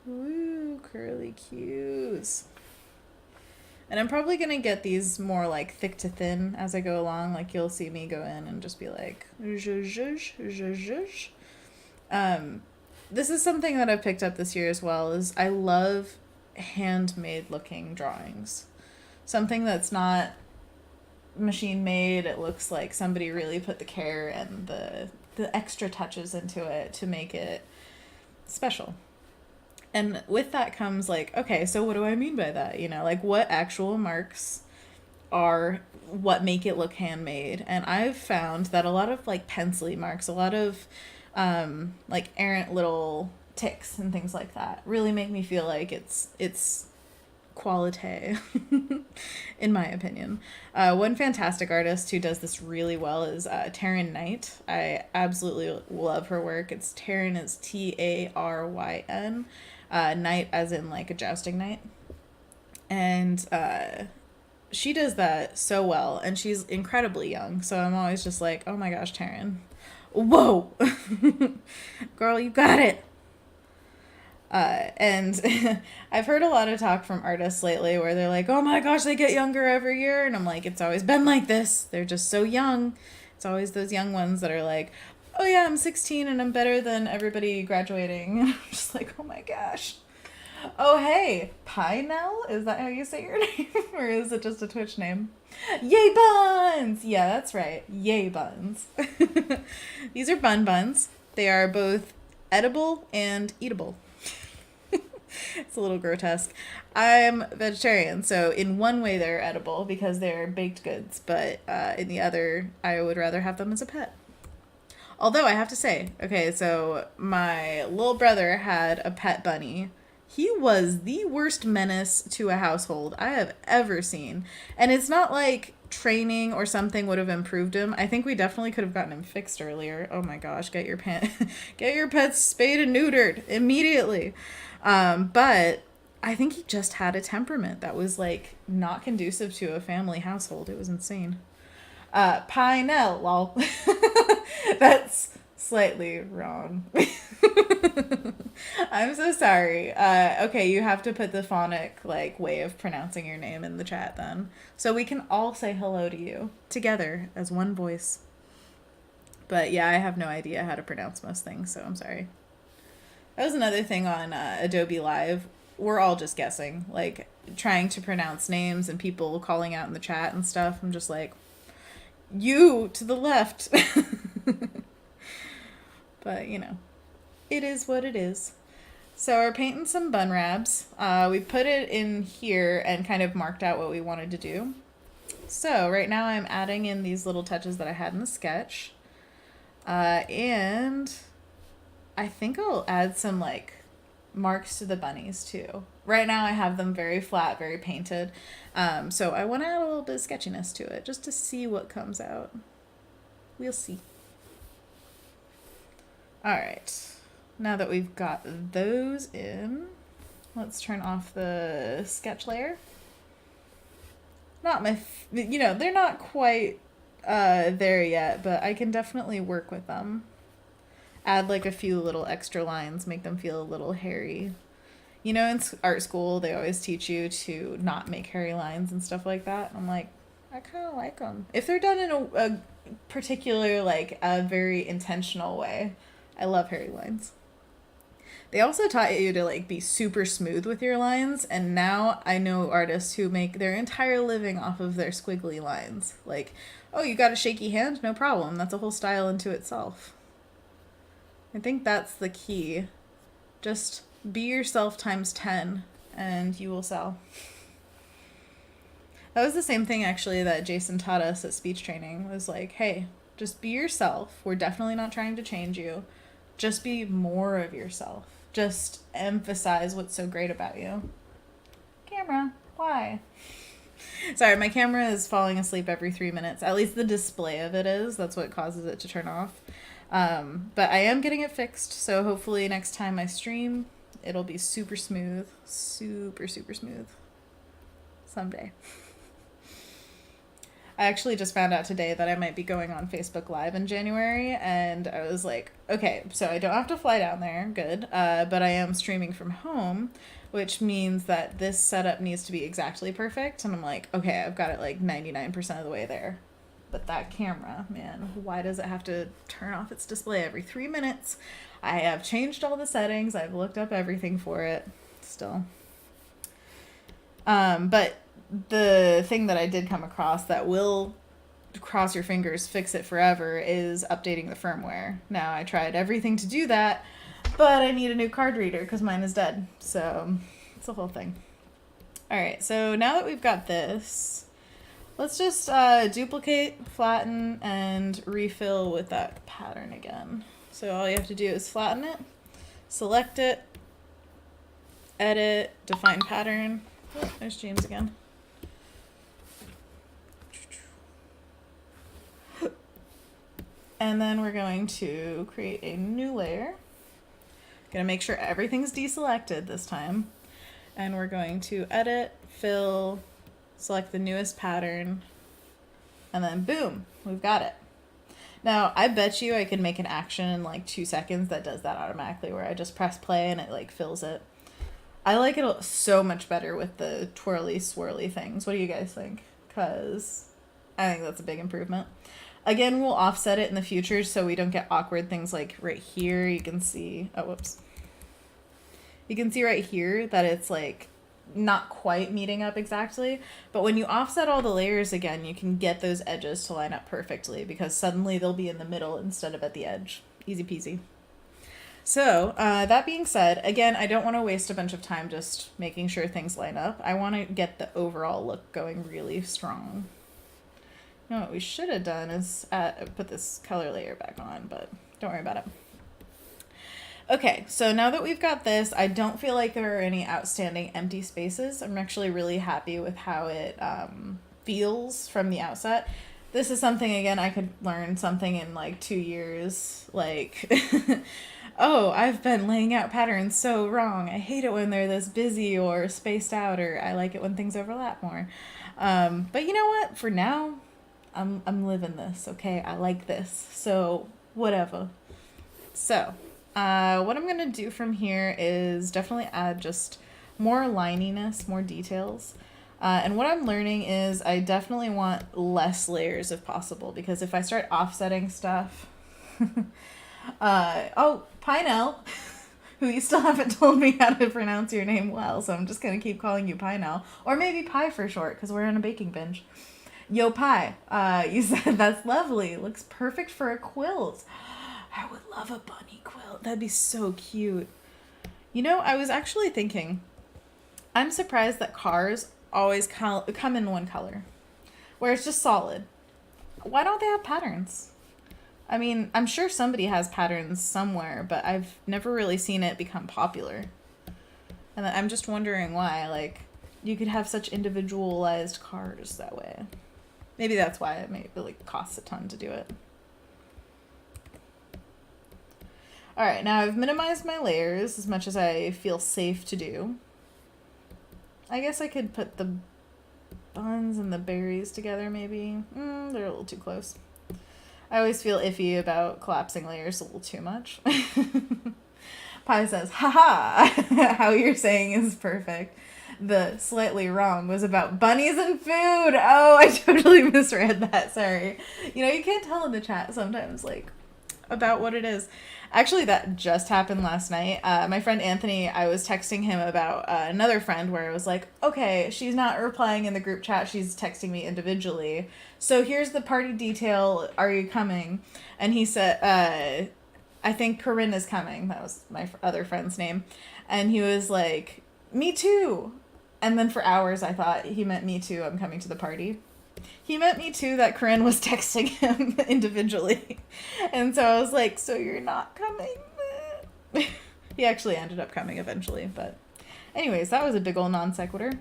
Woo. Ooh, curly cues. And I'm probably going to get these more like thick to thin as I go along. Like you'll see me go in and just be like, zhuzh, zhuzh, zhuzh, zhuzh. This is something that I've picked up this year as well, is I love handmade looking drawings. Something that's not machine made. It looks like somebody really put the care and the extra touches into it to make it special. And with that comes like, okay, so what do I mean by that? You know, like what actual marks are what make it look handmade? And I've found that a lot of like pencil-y marks, a lot of like errant little ticks and things like that really make me feel like it's quality, in my opinion. One fantastic artist who does this really well is Taryn Knight. I absolutely love her work. It's Taryn is Taryn, knight as in like a jousting knight. And she does that so well, and she's incredibly young. So I'm always just like, oh my gosh, Taryn. Whoa! Girl, you got it! And I've heard a lot of talk from artists lately where they're like, oh my gosh, they get younger every year. And I'm like, it's always been like this. They're just so young. It's always those young ones that are like, oh yeah, I'm 16 and I'm better than everybody graduating. And I'm just like, oh my gosh. Oh, hey, Pinell? Is that how you say your name? Or is it just a Twitch name? Yay Buns! Yeah, that's right. Yay Buns. These are buns. They are both edible and eatable. It's a little grotesque. I'm vegetarian, so in one way they're edible because they're baked goods, but in the other, I would rather have them as a pet. Although I have to say, okay, so my little brother had a pet bunny. He was the worst menace to a household I have ever seen. And it's not like training or something would have improved him. I think we definitely could have gotten him fixed earlier. Oh my gosh, get your pets spayed and neutered immediately. But I think he just had a temperament that was like not conducive to a family household. It was insane. Pinell, lol. That's slightly wrong. I'm so sorry. Okay, you have to put the phonic like way of pronouncing your name in the chat then, so we can all say hello to you together as one voice. But yeah, I have no idea how to pronounce most things, so I'm sorry. That was another thing on Adobe Live. We're all just guessing, like trying to pronounce names and people calling out in the chat and stuff. I'm just like, you to the left. But, you know, it is what it is. So we're painting some bun wraps. We put it in here and kind of marked out what we wanted to do. So right now I'm adding in these little touches that I had in the sketch. And I think I'll add some like marks to the bunnies too. Right now I have them very flat, very painted. So I want to add a little bit of sketchiness to it just to see what comes out. We'll see. All right. Now that we've got those in, let's turn off the sketch layer. Not my, they're not quite there yet, but I can definitely work with them. Add like a few little extra lines, make them feel a little hairy. You know, in art school, they always teach you to not make hairy lines and stuff like that. I'm like, I kind of like them. If they're done in a particular, like a very intentional way. I love hairy lines. They also taught you to like be super smooth with your lines, and now I know artists who make their entire living off of their squiggly lines. Like, oh, you got a shaky hand? No problem. That's a whole style into itself. I think that's the key. Just be yourself times 10 and you will sell. That was the same thing actually that Jason taught us at speech training. Was like, hey, just be yourself. We're definitely not trying to change you. Just be more of yourself. Just emphasize what's so great about you. Camera, why? Sorry, my camera is falling asleep every 3 minutes. At least the display of it is. That's what causes it to turn off. But I am getting it fixed, so hopefully next time I stream, it'll be super smooth. Super, super smooth. Someday. I actually just found out today that I might be going on Facebook Live in January, and I was like, okay, so I don't have to fly down there, good, but I am streaming from home, which means that this setup needs to be exactly perfect, and I'm like, okay, I've got it like 99% of the way there. But that camera, man, why does it have to turn off its display every 3 minutes? I have changed all the settings, I've looked up everything for it, still. But the thing that I did come across that will, cross your fingers, fix it forever is updating the firmware. Now, I tried everything to do that, but I need a new card reader because mine is dead. So it's a whole thing. All right, so now that we've got this, let's just duplicate, flatten, and refill with that pattern again. So all you have to do is flatten it, select it, edit, define pattern. Oh, there's James again. And then we're going to create a new layer. Gonna make sure everything's deselected this time. And we're going to edit, fill, select the newest pattern, and then boom, we've got it. Now, I bet you I can make an action in like 2 seconds that does that automatically, where I just press play and it like fills it. I like it so much better with the twirly swirly things. What do you guys think? Because I think that's a big improvement. Again, we'll offset it in the future so we don't get awkward things like right here. You can see, oh, whoops. You can see right here that it's like not quite meeting up exactly. But when you offset all the layers again, you can get those edges to line up perfectly because suddenly they'll be in the middle instead of at the edge. Easy peasy. So, that being said, again, I don't want to waste a bunch of time just making sure things line up. I want to get the overall look going really strong. You know what we should have done is put this color layer back on, but don't worry about it. Okay, so now that we've got this, I don't feel like there are any outstanding empty spaces. I'm actually really happy with how it feels from the outset. This is something, again, I could learn something in like 2 years. Like, oh, I've been laying out patterns so wrong. I hate it when they're this busy or spaced out, or I like it when things overlap more. But you know what? For now, I'm living this, okay? I like this. So, whatever. So, what I'm going to do from here is definitely add just more lininess, more details. And what I'm learning is I definitely want less layers if possible, because if I start offsetting stuff... oh, Pinel, who you still haven't told me how to pronounce your name well, so I'm just going to keep calling you Pinel. Or maybe Pie for short, because we're on a baking binge. Yo, Pie, you said that's lovely. Looks perfect for a quilt. I would love a bunny quilt. That'd be so cute. You know, I was actually thinking, I'm surprised that cars always come in one color, where it's just solid. Why don't they have patterns? I mean, I'm sure somebody has patterns somewhere, but I've never really seen it become popular. And I'm just wondering why. Like, you could have such individualized cars that way. Maybe that's why it really costs a ton to do it. All right, now I've minimized my layers as much as I feel safe to do. I guess I could put the buns and the berries together, maybe. They're a little too close. I always feel iffy about collapsing layers a little too much. Pie says, haha, how you're saying is perfect. The slightly wrong was about bunnies and food. Oh, I totally misread that. Sorry. You know, you can't tell in the chat sometimes, like, about what it is. Actually, that just happened last night. My friend Anthony, I was texting him about another friend where I was like, okay, she's not replying in the group chat. She's texting me individually. So here's the party detail. Are you coming? And he said, I think Corinne is coming. That was my other friend's name. And he was like, me too. And then for hours, I thought he meant me too. I'm coming to the party. He meant me too that Corinne was texting him individually. And so I was like, so you're not coming? He actually ended up coming eventually. But anyways, that was a big old non sequitur.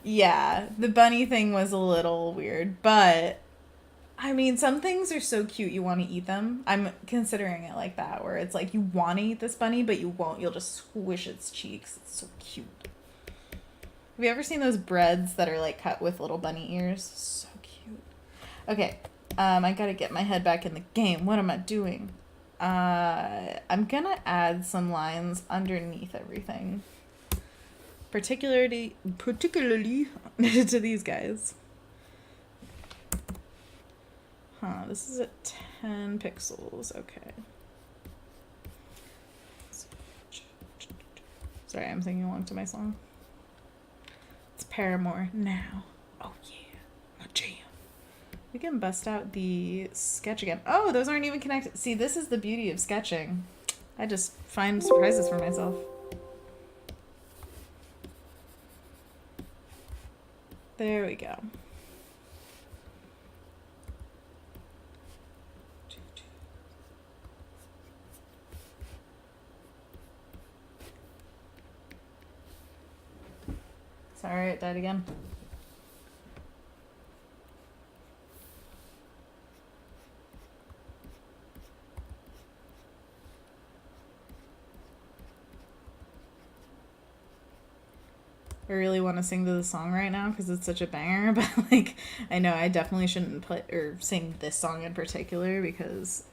Yeah, the bunny thing was a little weird. But, I mean, some things are so cute you want to eat them. I'm considering it like that, where it's like you want to eat this bunny, but you won't. You'll just squish its cheeks. It's so cute. Have you ever seen those breads that are like cut with little bunny ears? So cute. Okay, I gotta get my head back in the game. What am I doing? I'm gonna add some lines underneath everything. Particularly to these guys. Huh, this is at 10 pixels. Okay. Sorry, I'm singing along to my song. It's Paramore now. Oh yeah, my jam. We can bust out the sketch again. Oh, those aren't even connected. See, this is the beauty of sketching. I just find surprises for myself. There we go. Sorry, it died again. I really want to sing to the song right now because it's such a banger, but like I know I definitely shouldn't play or sing this song in particular because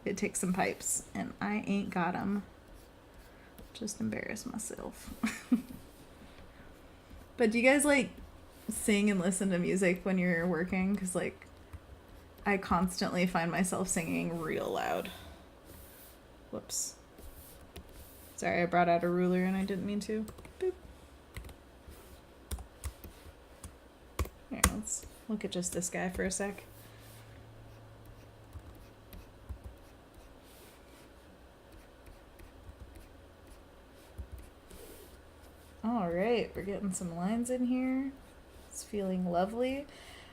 it takes some pipes and I ain't got them. Just embarrass myself. But do you guys like sing and listen to music when you're working? Because like I constantly find myself singing real loud. Whoops. Sorry, I brought out a ruler and I didn't mean to. Boop. Here, let's look at just this guy for a sec. All right, we're getting some lines in here. It's feeling lovely.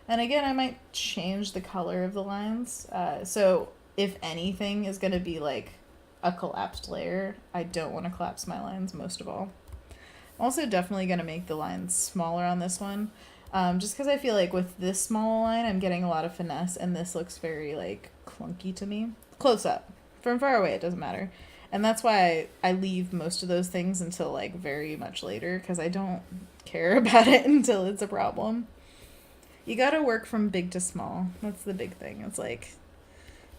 And again, I might change the color of the lines. So if anything is going to be like a collapsed layer, I don't want to collapse my lines most of all. I'm also definitely going to make the lines smaller on this one. Just because I feel like with this small line, I'm getting a lot of finesse, and this looks very, like, clunky to me. Close up. From far away, it doesn't matter. And that's why I leave most of those things until, like, very much later, because I don't care about it until it's a problem. You gotta work from big to small. That's the big thing. It's like,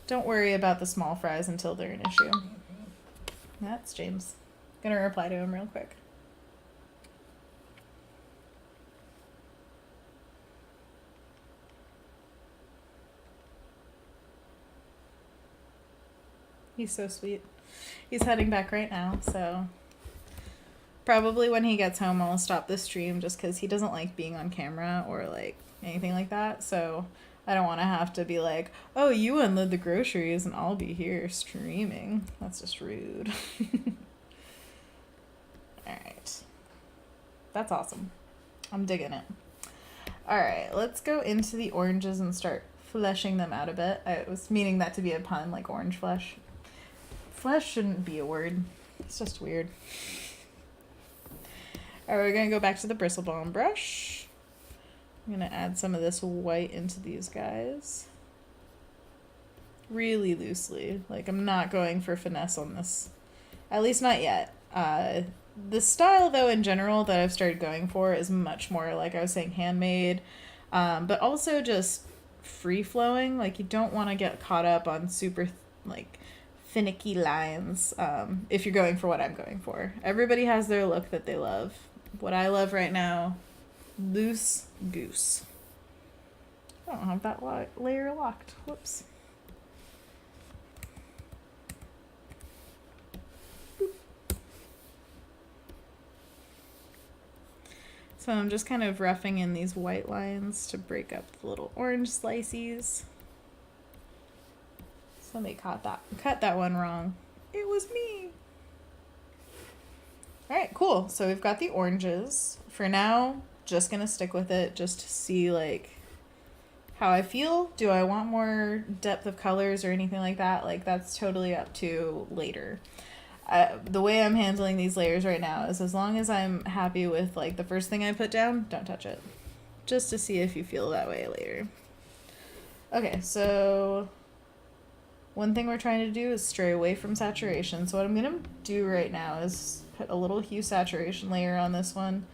don't worry about the small fries until they're an issue. That's James. Gonna reply to him real quick. He's so sweet. He's heading back right now, so probably when he gets home I'll stop the stream just because he doesn't like being on camera or like anything like that, so I don't want to have to be like, oh, you unload the groceries and I'll be here streaming. That's just rude. Alright. That's awesome. I'm digging it. Alright, let's go into the oranges and start fleshing them out a bit. I was meaning that to be a pun, like orange flesh. Flesh shouldn't be a word. It's just weird. Alright, we're going to go back to the bristle bone brush. I'm going to add some of this white into these guys. Really loosely. Like, I'm not going for finesse on this. At least not yet. The style, though, in general, that I've started going for is much more, like I was saying, handmade. But also just free-flowing. Like, you don't want to get caught up on super, like, finicky lines if you're going for what I'm going for. Everybody has their look that they love. What I love right now, loose goose. I don't have that layer locked. Whoops. Boop. So I'm just kind of roughing in these white lines to break up the little orange slices. Somebody cut that one wrong. It was me. Alright, cool. So we've got the oranges. For now, just gonna stick with it just to see like how I feel. Do I want more depth of colors or anything like that? Like that's totally up to later. The way I'm handling these layers right now is as long as I'm happy with like the first thing I put down, don't touch it. Just to see if you feel that way later. Okay, so one thing we're trying to do is stray away from saturation. So what I'm going to do right now is put a little hue saturation layer on this one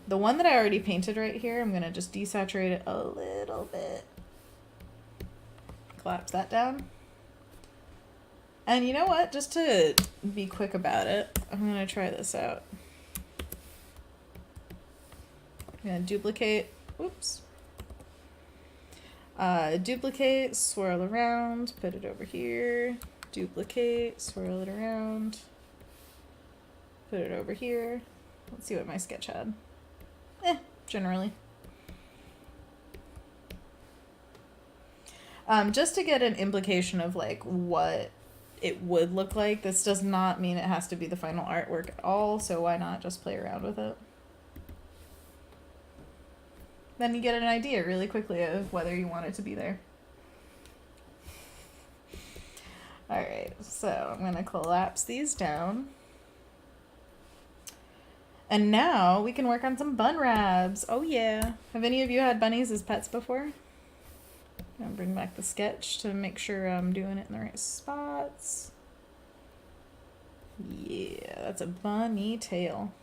The one that I already painted right here, I'm gonna just desaturate it a little bit. Collapse that down. And you know what? Just to be quick about it, I'm gonna try this out. I'm gonna duplicate, oops. Duplicate, swirl around, put it over here. Duplicate, swirl it around, put it over here. Let's see what my sketch had. Generally. Just to get an implication of like what it would look like. This does not mean it has to be the final artwork at all, so why not just play around with it? Then you get an idea really quickly of whether you want it to be there. Alright, so I'm going to collapse these down. And now we can work on some bun rabs. Oh yeah. Have any of you had bunnies as pets before? I'm going to bring back the sketch to make sure I'm doing it in the right spots. Yeah, that's a bunny tail.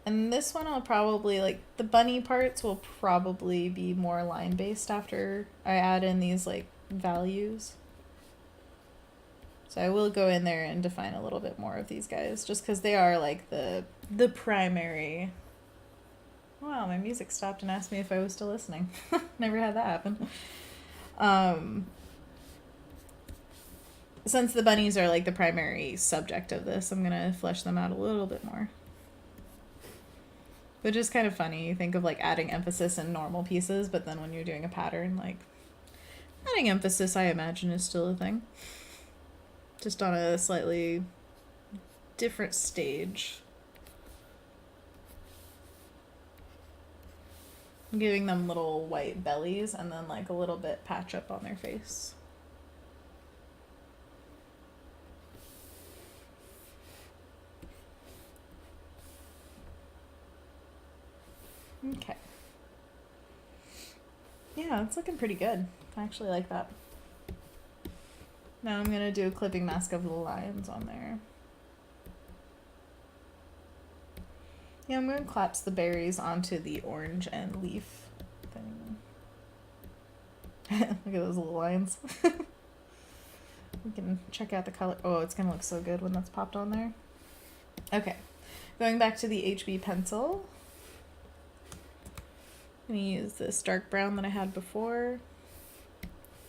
And this one I'll probably, like, the bunny parts will probably be more line-based after I add in these, like, values. So I will go in there and define a little bit more of these guys, just because they are, like, the primary... Wow, my music stopped and asked me if I was still listening. Never had that happen. Since the bunnies are, like, the primary subject of this, I'm going to flesh them out a little bit more. Which is kind of funny. You think of like adding emphasis in normal pieces, but then when you're doing a pattern, like adding emphasis, I imagine, is still a thing. Just on a slightly different stage. I'm giving them little white bellies and then like a little bit patch up on their face. Okay. Yeah, it's looking pretty good. I actually like that. Now I'm going to do a clipping mask of the lines on there. Yeah, I'm going to collapse the berries onto the orange and leaf thing. Look at those little lines. We can check out the color. Oh, it's going to look so good when that's popped on there. Okay. Going back to the HB pencil. I'm going to use this dark brown that I had before.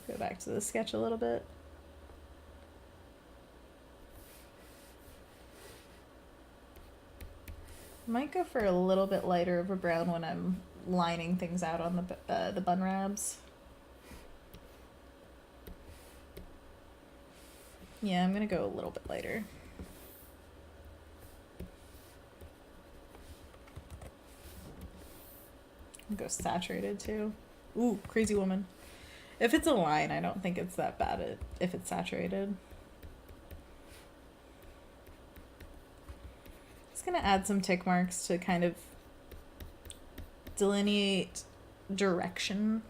Go back to the sketch a little bit. Might go for a little bit lighter of a brown when I'm lining things out on the bun rabs. Yeah, I'm going to go a little bit lighter. Go saturated too. Ooh, crazy woman. If it's a line, I don't think it's that bad if it's saturated. Just gonna add some tick marks to kind of delineate direction.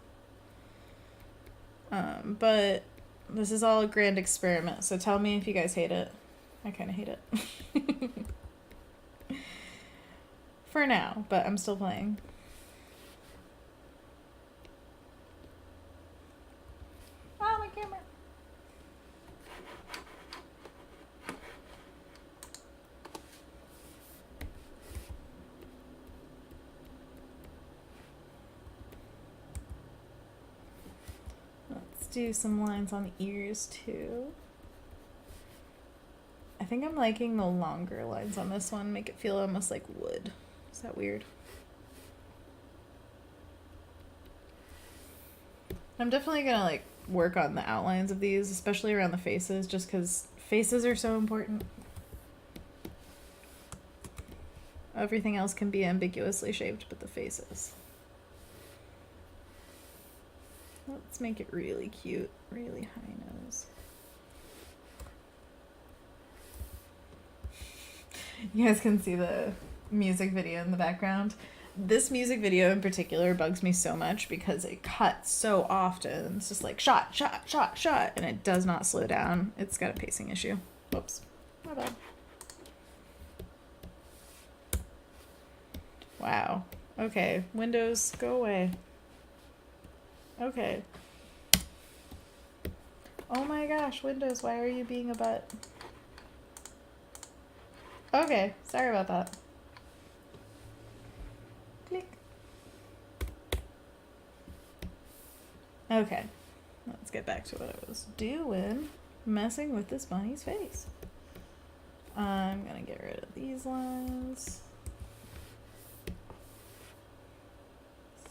But this is all a grand experiment, so tell me if you guys hate it. I kind of hate it. For now, but I'm still playing. Do some lines on the ears too. I think I'm liking the longer lines on this one, make it feel almost like wood. Is that weird? I'm definitely gonna like work on the outlines of these, especially around the faces, just because faces are so important. Everything else can be ambiguously shaped, but the faces. Let's make it really cute, really high nose. You guys can see the music video in the background. This music video in particular bugs me so much because it cuts so often. It's just like shot, shot, shot, shot, and it does not slow down. It's got a pacing issue. Whoops. My bad. Wow. Okay, Windows, go away. Okay. Oh my gosh, Windows, why are you being a butt? Okay, sorry about that. Click. Okay, let's get back to what I was doing. Messing with this bunny's face. I'm gonna get rid of these lines.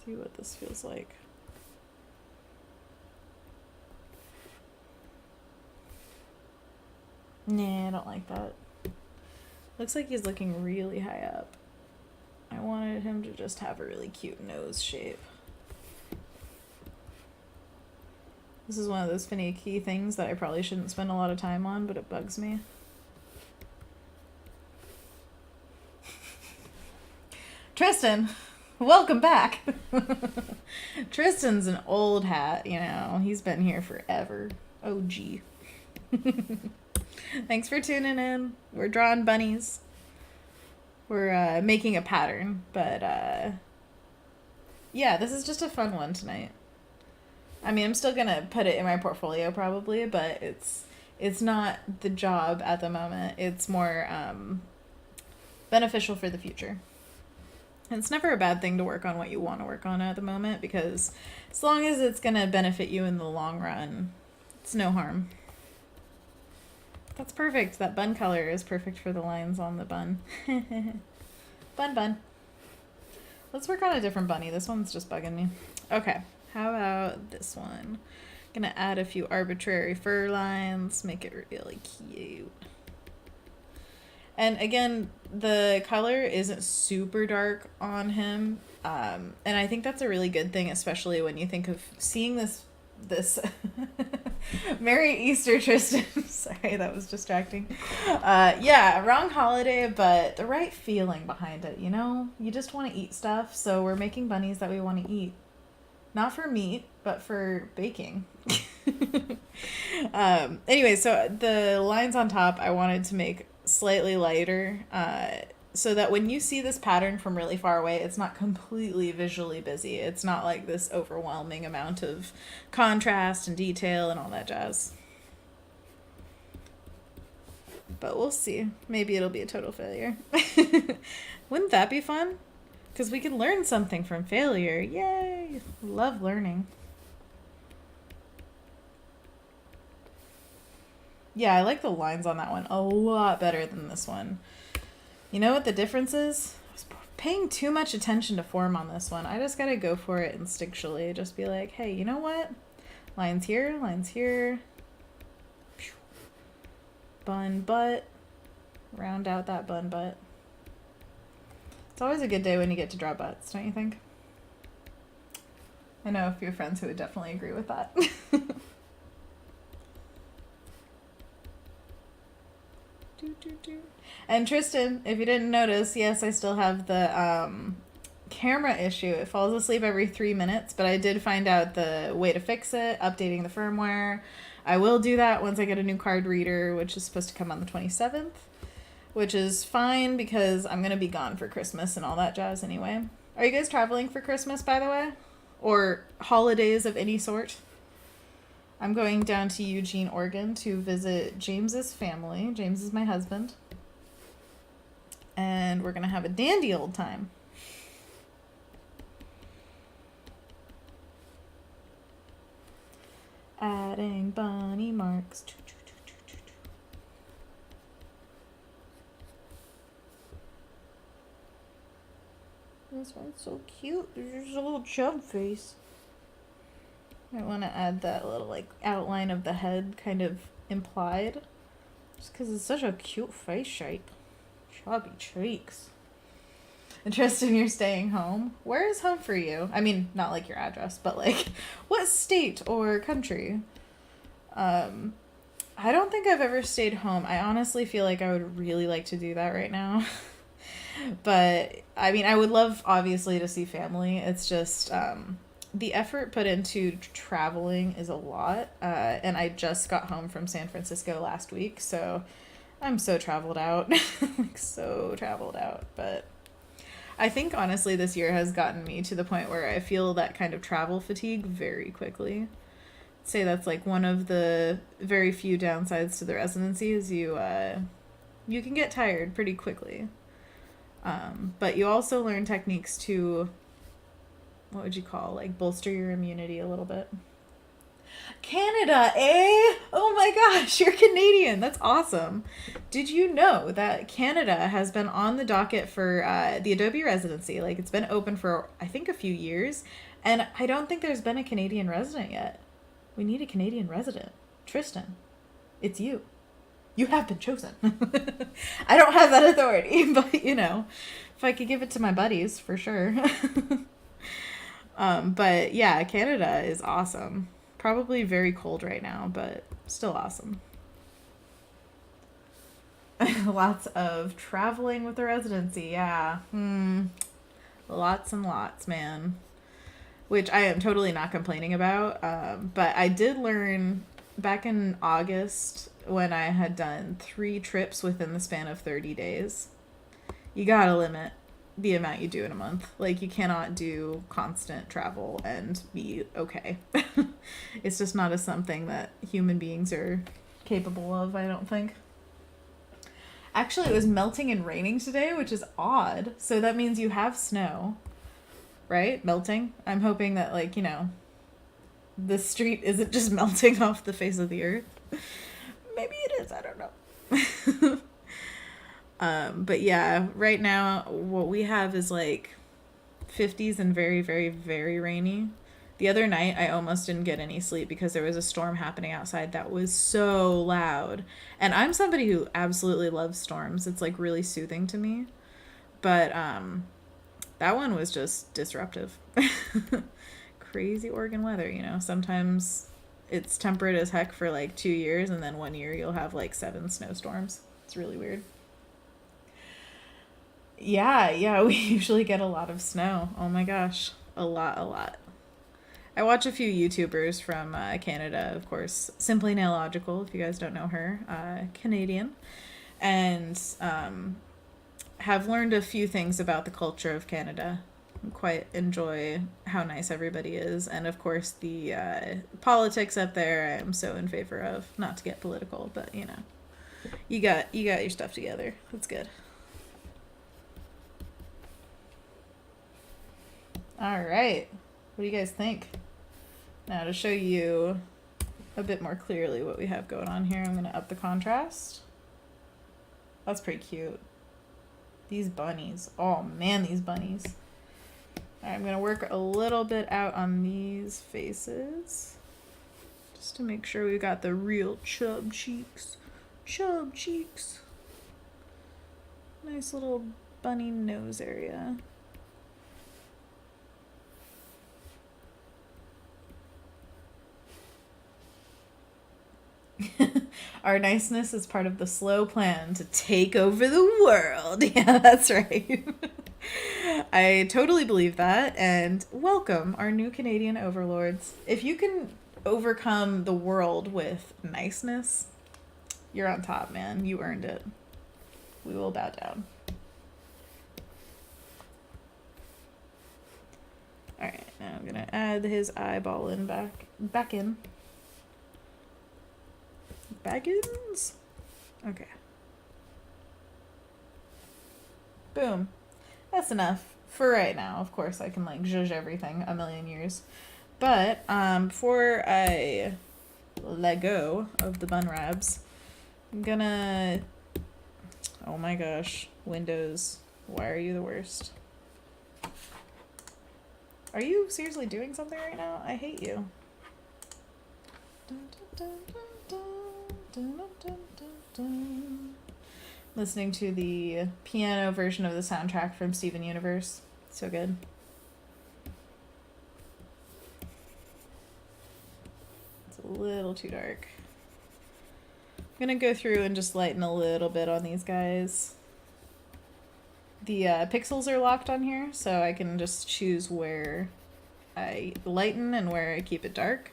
See what this feels like. Nah, I don't like that. Looks like he's looking really high up. I wanted him to just have a really cute nose shape. This is one of those finicky things that I probably shouldn't spend a lot of time on, but it bugs me. Tristan, welcome back. Tristan's an old hat, you know. He's been here forever. OG. Thanks for tuning in. We're drawing bunnies. We're making a pattern, but yeah, this is just a fun one tonight. I mean, I'm still gonna put it in my portfolio probably, but it's not the job at the moment. It's more beneficial for the future. And it's never a bad thing to work on what you want to work on at the moment, because as long as it's gonna benefit you in the long run, it's no harm. That's perfect. That bun color is perfect for the lines on the bun. Bun. Let's work on a different bunny. This one's just bugging me. Okay. How about this one? Gonna add a few arbitrary fur lines, make it really cute. And again, the color isn't super dark on him, and I think that's a really good thing, especially when you think of seeing this Merry Easter, Tristan. Sorry, that was distracting. Yeah, wrong holiday, but the right feeling behind it, you know? You just want to eat stuff, so we're making bunnies that we want to eat. Not for meat, but for baking. Anyway, so the lines on top I wanted to make slightly lighter, so that when you see this pattern from really far away, it's not completely visually busy. It's not like this overwhelming amount of contrast and detail and all that jazz. But we'll see. Maybe it'll be a total failure. Wouldn't that be fun? Because we can learn something from failure. Yay! Love learning. Yeah, I like the lines on that one a lot better than this one. You know what the difference is? I was paying too much attention to form on this one. I just gotta go for it instinctually. Just be like, hey, you know what? Lines here, lines here. Bun butt. Round out that bun butt. It's always a good day when you get to draw butts, don't you think? I know a few friends who would definitely agree with that. And Tristan, if you didn't notice, yes, I still have the camera issue. It falls asleep every 3 minutes, but I did find out the way to fix it, updating the firmware. I will do that once I get a new card reader, which is supposed to come on the 27th, which is fine because I'm going to be gone for Christmas and all that jazz anyway. Are you guys traveling for Christmas, by the way? Or holidays of any sort? I'm going down to Eugene, Oregon to visit James's family. James is my husband. And we're going to have a dandy old time. Adding bunny marks. This one's so cute. There's just a little chub face. I want to add that little like outline of the head kind of implied. Just because it's such a cute face shape. Chubby cheeks. Interesting you're staying home. Where is home for you? I mean, not like your address, but like what state or country? I don't think I've ever stayed home. I honestly feel like I would really like to do that right now. But I mean, I would love obviously to see family. It's just the effort put into traveling is a lot. And I just got home from San Francisco last week, so I'm so traveled out. Like so traveled out, but I think honestly this year has gotten me to the point where I feel that kind of travel fatigue very quickly. Say that's like one of the very few downsides to the residency is you can get tired pretty quickly. But you also learn techniques to, what would you call, like bolster your immunity a little bit. Canada, eh? Oh my gosh, you're Canadian. That's awesome. Did you know that Canada has been on the docket for the Adobe residency? Like, it's been open for, I think, a few years. And I don't think there's been a Canadian resident yet. We need a Canadian resident. Tristan, it's you. You have been chosen. I don't have that authority, but, you know, if I could give it to my buddies, for sure. But yeah, Canada is awesome. Probably very cold right now, but still awesome. Lots of traveling with the residency, yeah. Lots and lots, man. Which I am totally not complaining about. But I did learn back in August when I had done 3 trips within the span of 30 days. You gotta limit the amount you do in a month. Like, you cannot do constant travel and be okay. It's just not something that human beings are capable of, I don't think. Actually, it was melting and raining today, which is odd. So that means you have snow, right? Melting. I'm hoping that, like, you know, the street isn't just melting off the face of the earth. Maybe it is, I don't know. But yeah, right now what we have is like 50s and very, very, very rainy. The other night I almost didn't get any sleep because there was a storm happening outside that was so loud. And I'm somebody who absolutely loves storms. It's like really soothing to me. But that one was just disruptive. Crazy Oregon weather, you know. Sometimes it's temperate as heck for like 2 years, and then 1 year you'll have like 7 snowstorms. It's really weird. Yeah, we usually get a lot of snow. Oh my gosh, a lot. I watch a few YouTubers from Canada, of course. Simply Nailogical, if you guys don't know her, Canadian, and have learned a few things about the culture of Canada. Quite enjoy how nice everybody is, and of course the politics up there I'm so in favor of. Not to get political, but you know, you got your stuff together. That's good. All right, what do you guys think? Now to show you a bit more clearly what we have going on here, I'm gonna up the contrast. That's pretty cute. These bunnies, oh man, these bunnies. All right, I'm gonna work a little bit out on these faces just to make sure we got the real chub cheeks. Nice little bunny nose area. Our niceness is part of the slow plan to take over the world. Yeah, that's right. I totally believe that, and welcome our new Canadian overlords. If you can overcome the world with niceness, you're on top, man. You earned it. We will bow down. Alright, now I'm gonna add his eyeball in back in. Baggins? Okay. Boom. That's enough for right now. Of course, I can like zhuzh everything a million years. But before I let go of the bun wraps, I'm gonna... Oh my gosh. Windows. Why are you the worst? Are you seriously doing something right now? I hate you. Dun, dun, dun, dun, dun, dun, dun, dun, dun. Listening to the piano version of the soundtrack from Steven Universe. So good. It's a little too dark. I'm gonna go through and just lighten a little bit on these guys. The pixels are locked on here, so I can just choose where I lighten and where I keep it dark.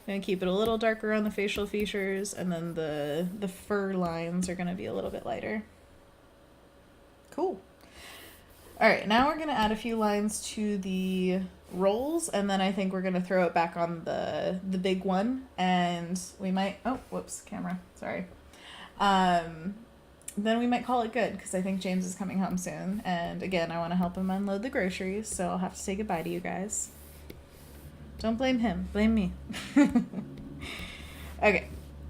I'm going to keep it a little darker on the facial features, and then the fur lines are going to be a little bit lighter. Cool. All right, now we're gonna add a few lines to the rolls, and then I think we're gonna throw it back on the big one, and we might. Oh, whoops, camera. Sorry. Then we might call it good because I think James is coming home soon, and again, I want to help him unload the groceries, so I'll have to say goodbye to you guys. Don't blame him, blame me. Okay,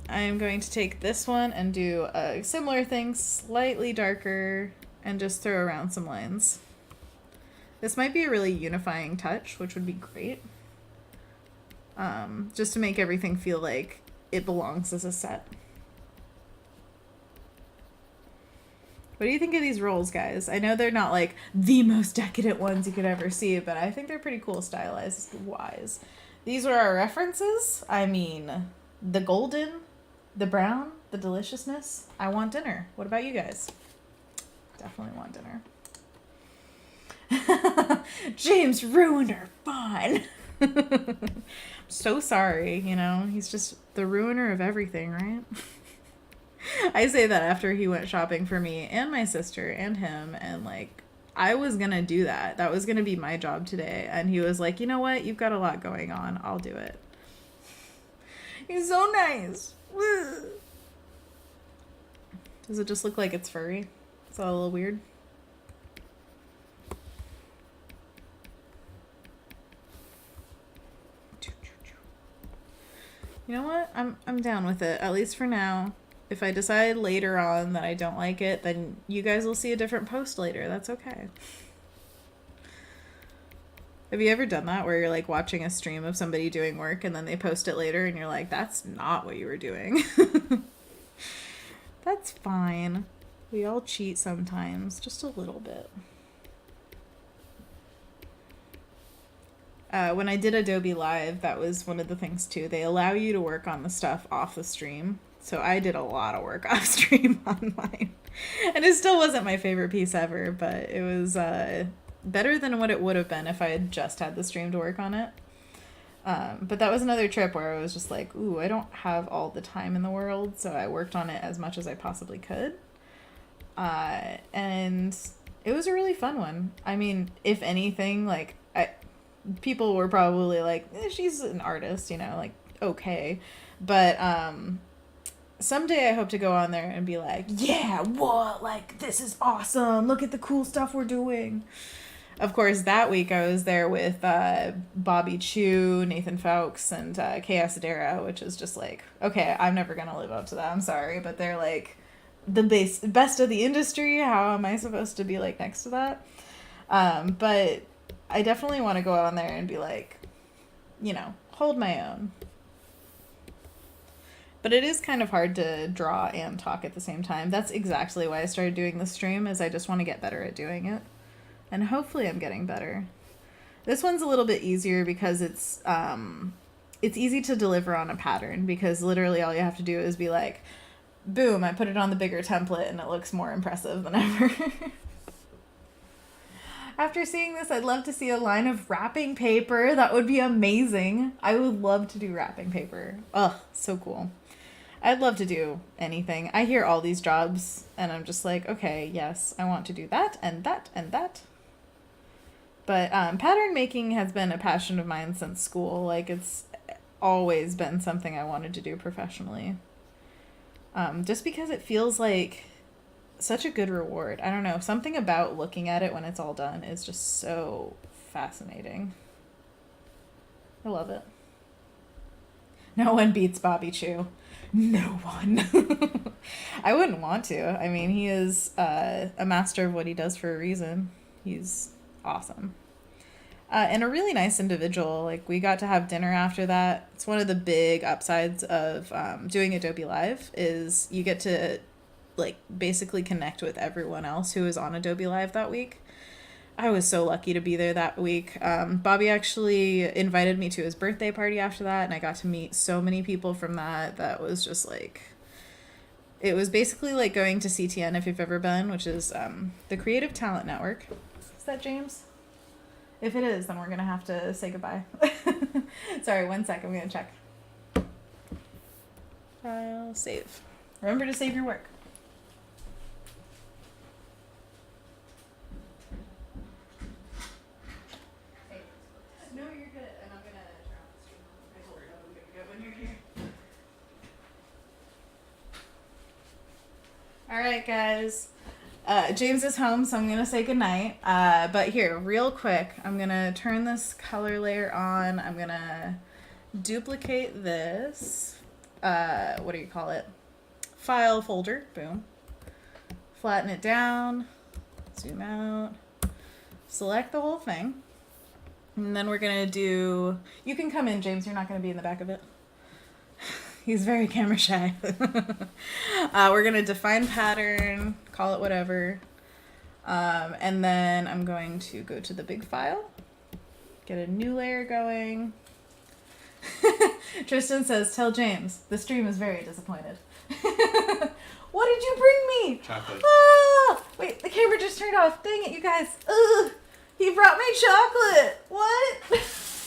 I am going to take this one and do a similar thing, slightly darker, and just throw around some lines. This might be a really unifying touch, which would be great. Just to make everything feel like it belongs as a set. What do you think of these rolls, guys? I know they're not like the most decadent ones you could ever see, but I think they're pretty cool stylized wise. These are our references. I mean, the golden, the brown, the deliciousness. I want dinner. What about you guys? Definitely want dinner. James ruined our fun. I'm so sorry, you know, he's just the ruiner of everything, right? I say that after he went shopping for me and my sister and him, and like I was gonna do that. That was gonna be my job today, and he was like, you know what, you've got a lot going on, I'll do it. He's so nice. Does it just look like it's furry? Is that a little weird? You know what? I'm down with it, at least for now. If I decide later on that I don't like it, then you guys will see a different post later. That's okay. Have you ever done that where you're like watching a stream of somebody doing work and then they post it later and you're like, that's not what you were doing? That's fine. We all cheat sometimes, just a little bit. When I did Adobe Live, that was one of the things too. They allow you to work on the stuff off the stream. So I did a lot of work off stream on mine. And it still wasn't my favorite piece ever, but it was better than what it would have been if I had just had the stream to work on it. But that was another trip where I was just like, ooh, I don't have all the time in the world, so I worked on it as much as I possibly could. And it was a really fun one. I mean, if anything, like, people were probably like, she's an artist, you know, like, okay. But someday I hope to go on there and be like, yeah, what? Like, this is awesome. Look at the cool stuff we're doing. Of course, that week I was there with Bobby Chu, Nathan Fowkes, and Kay Asadera, which is just like, okay, I'm never going to live up to that. I'm sorry, but they're like the best of the industry. How am I supposed to be like next to that? But I definitely want to go on there and be like, you know, hold my own. But it is kind of hard to draw and talk at the same time. That's exactly why I started doing this stream, is I just want to get better at doing it. And hopefully I'm getting better. This one's a little bit easier because it's easy to deliver on a pattern, because literally all you have to do is be like, boom, I put it on the bigger template and it looks more impressive than ever. After seeing this, I'd love to see a line of wrapping paper. That would be amazing. I would love to do wrapping paper. Ugh, so cool. I'd love to do anything. I hear all these jobs and I'm just like, okay, yes, I want to do that and that and that. But pattern making has been a passion of mine since school. Like, it's always been something I wanted to do professionally. Just because it feels like such a good reward. I don't know. Something about looking at it when it's all done is just so fascinating. I love it. No one beats Bobby Chu. No one. I wouldn't want to. I mean, he is a master of what he does for a reason. He's awesome. And a really nice individual. Like, we got to have dinner after that. It's one of the big upsides of doing Adobe Live is you get to, like, basically connect with everyone else who was on Adobe Live that week. I was so lucky to be there that week. Bobby actually invited me to his birthday party after that, and I got to meet so many people from that. That was just like, it was basically like going to CTN, if you've ever been, which is the Creative Talent Network. Is that James? If it is, then we're going to have to say goodbye. Sorry, 1 sec. I'm going to check. File, save. Remember to save your work. All right, guys. James is home, so I'm going to say goodnight. But here, real quick, I'm going to turn this color layer on. I'm going to duplicate this, what do you call it? File folder. Boom. Flatten it down. Zoom out. Select the whole thing. And then we're going to do... You can come in, James. You're not going to be in the back of it. He's very camera shy. We're going to define pattern, call it whatever. And then I'm going to go to the big file, get a new layer going. Tristan says, tell James, the stream is very disappointed. What did you bring me? Chocolate. Ah! Wait, the camera just turned off. Dang it, you guys. Ugh! He brought me chocolate. What?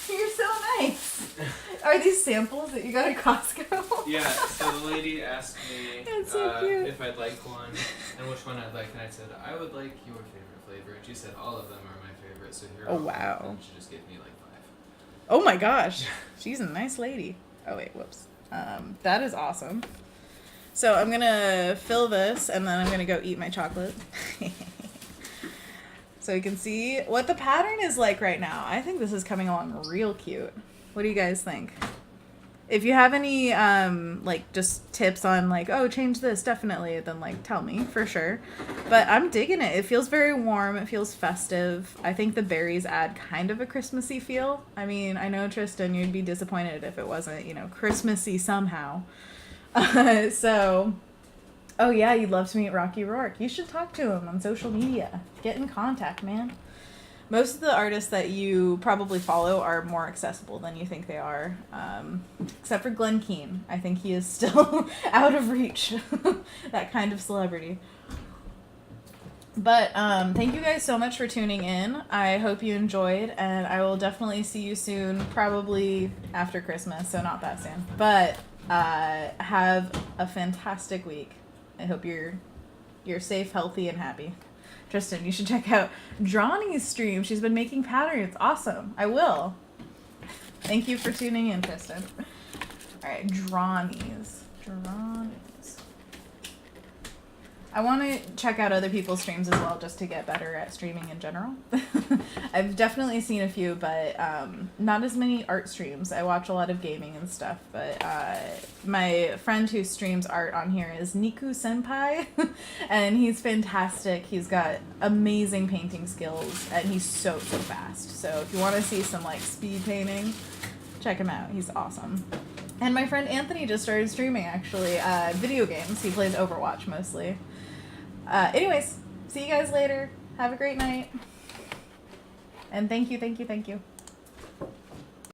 You're so nice. Are these samples that you got at Costco? Yeah, so the lady asked me so cute. if I'd like one and which one I'd like, and I said, I would like your favorite flavor. And she said, all of them are my favorite, so here Oh, are all. wow. And she just gave me like 5. Oh my gosh. She's a nice lady. Oh, wait, whoops. That is awesome. So I'm going to fill this, and then I'm going to go eat my chocolate. So you can see what the pattern is like right now. I think this is coming along real cute. What do you guys think? If you have any, like, just tips on, like, oh, change this, definitely, then, like, tell me, for sure. But I'm digging it. It feels very warm. It feels festive. I think the berries add kind of a Christmassy feel. I mean, I know, Tristan, you'd be disappointed if it wasn't, you know, Christmassy somehow. So... Oh, yeah, you'd love to meet Rocky Rourke. You should talk to him on social media. Get in contact, man. Most of the artists that you probably follow are more accessible than you think they are. Except for Glenn Keane. I think he is still out of reach. That kind of celebrity. But thank you guys so much for tuning in. I hope you enjoyed, and I will definitely see you soon, probably after Christmas, so not that soon. But have a fantastic week. I hope you're safe, healthy, and happy. Tristan, you should check out Drawny's stream. She's been making patterns. Awesome. I will. Thank you for tuning in, Tristan. All right, Drawny's. I want to check out other people's streams as well, just to get better at streaming in general. I've definitely seen a few, but not as many art streams. I watch a lot of gaming and stuff, but my friend who streams art on here is Niku Senpai, and he's fantastic. He's got amazing painting skills, and he's so fast. So if you want to see some like speed painting, check him out. He's awesome. And my friend Anthony just started streaming, actually, video games. He plays Overwatch mostly. Anyways, see you guys later. Have a great night. And thank you.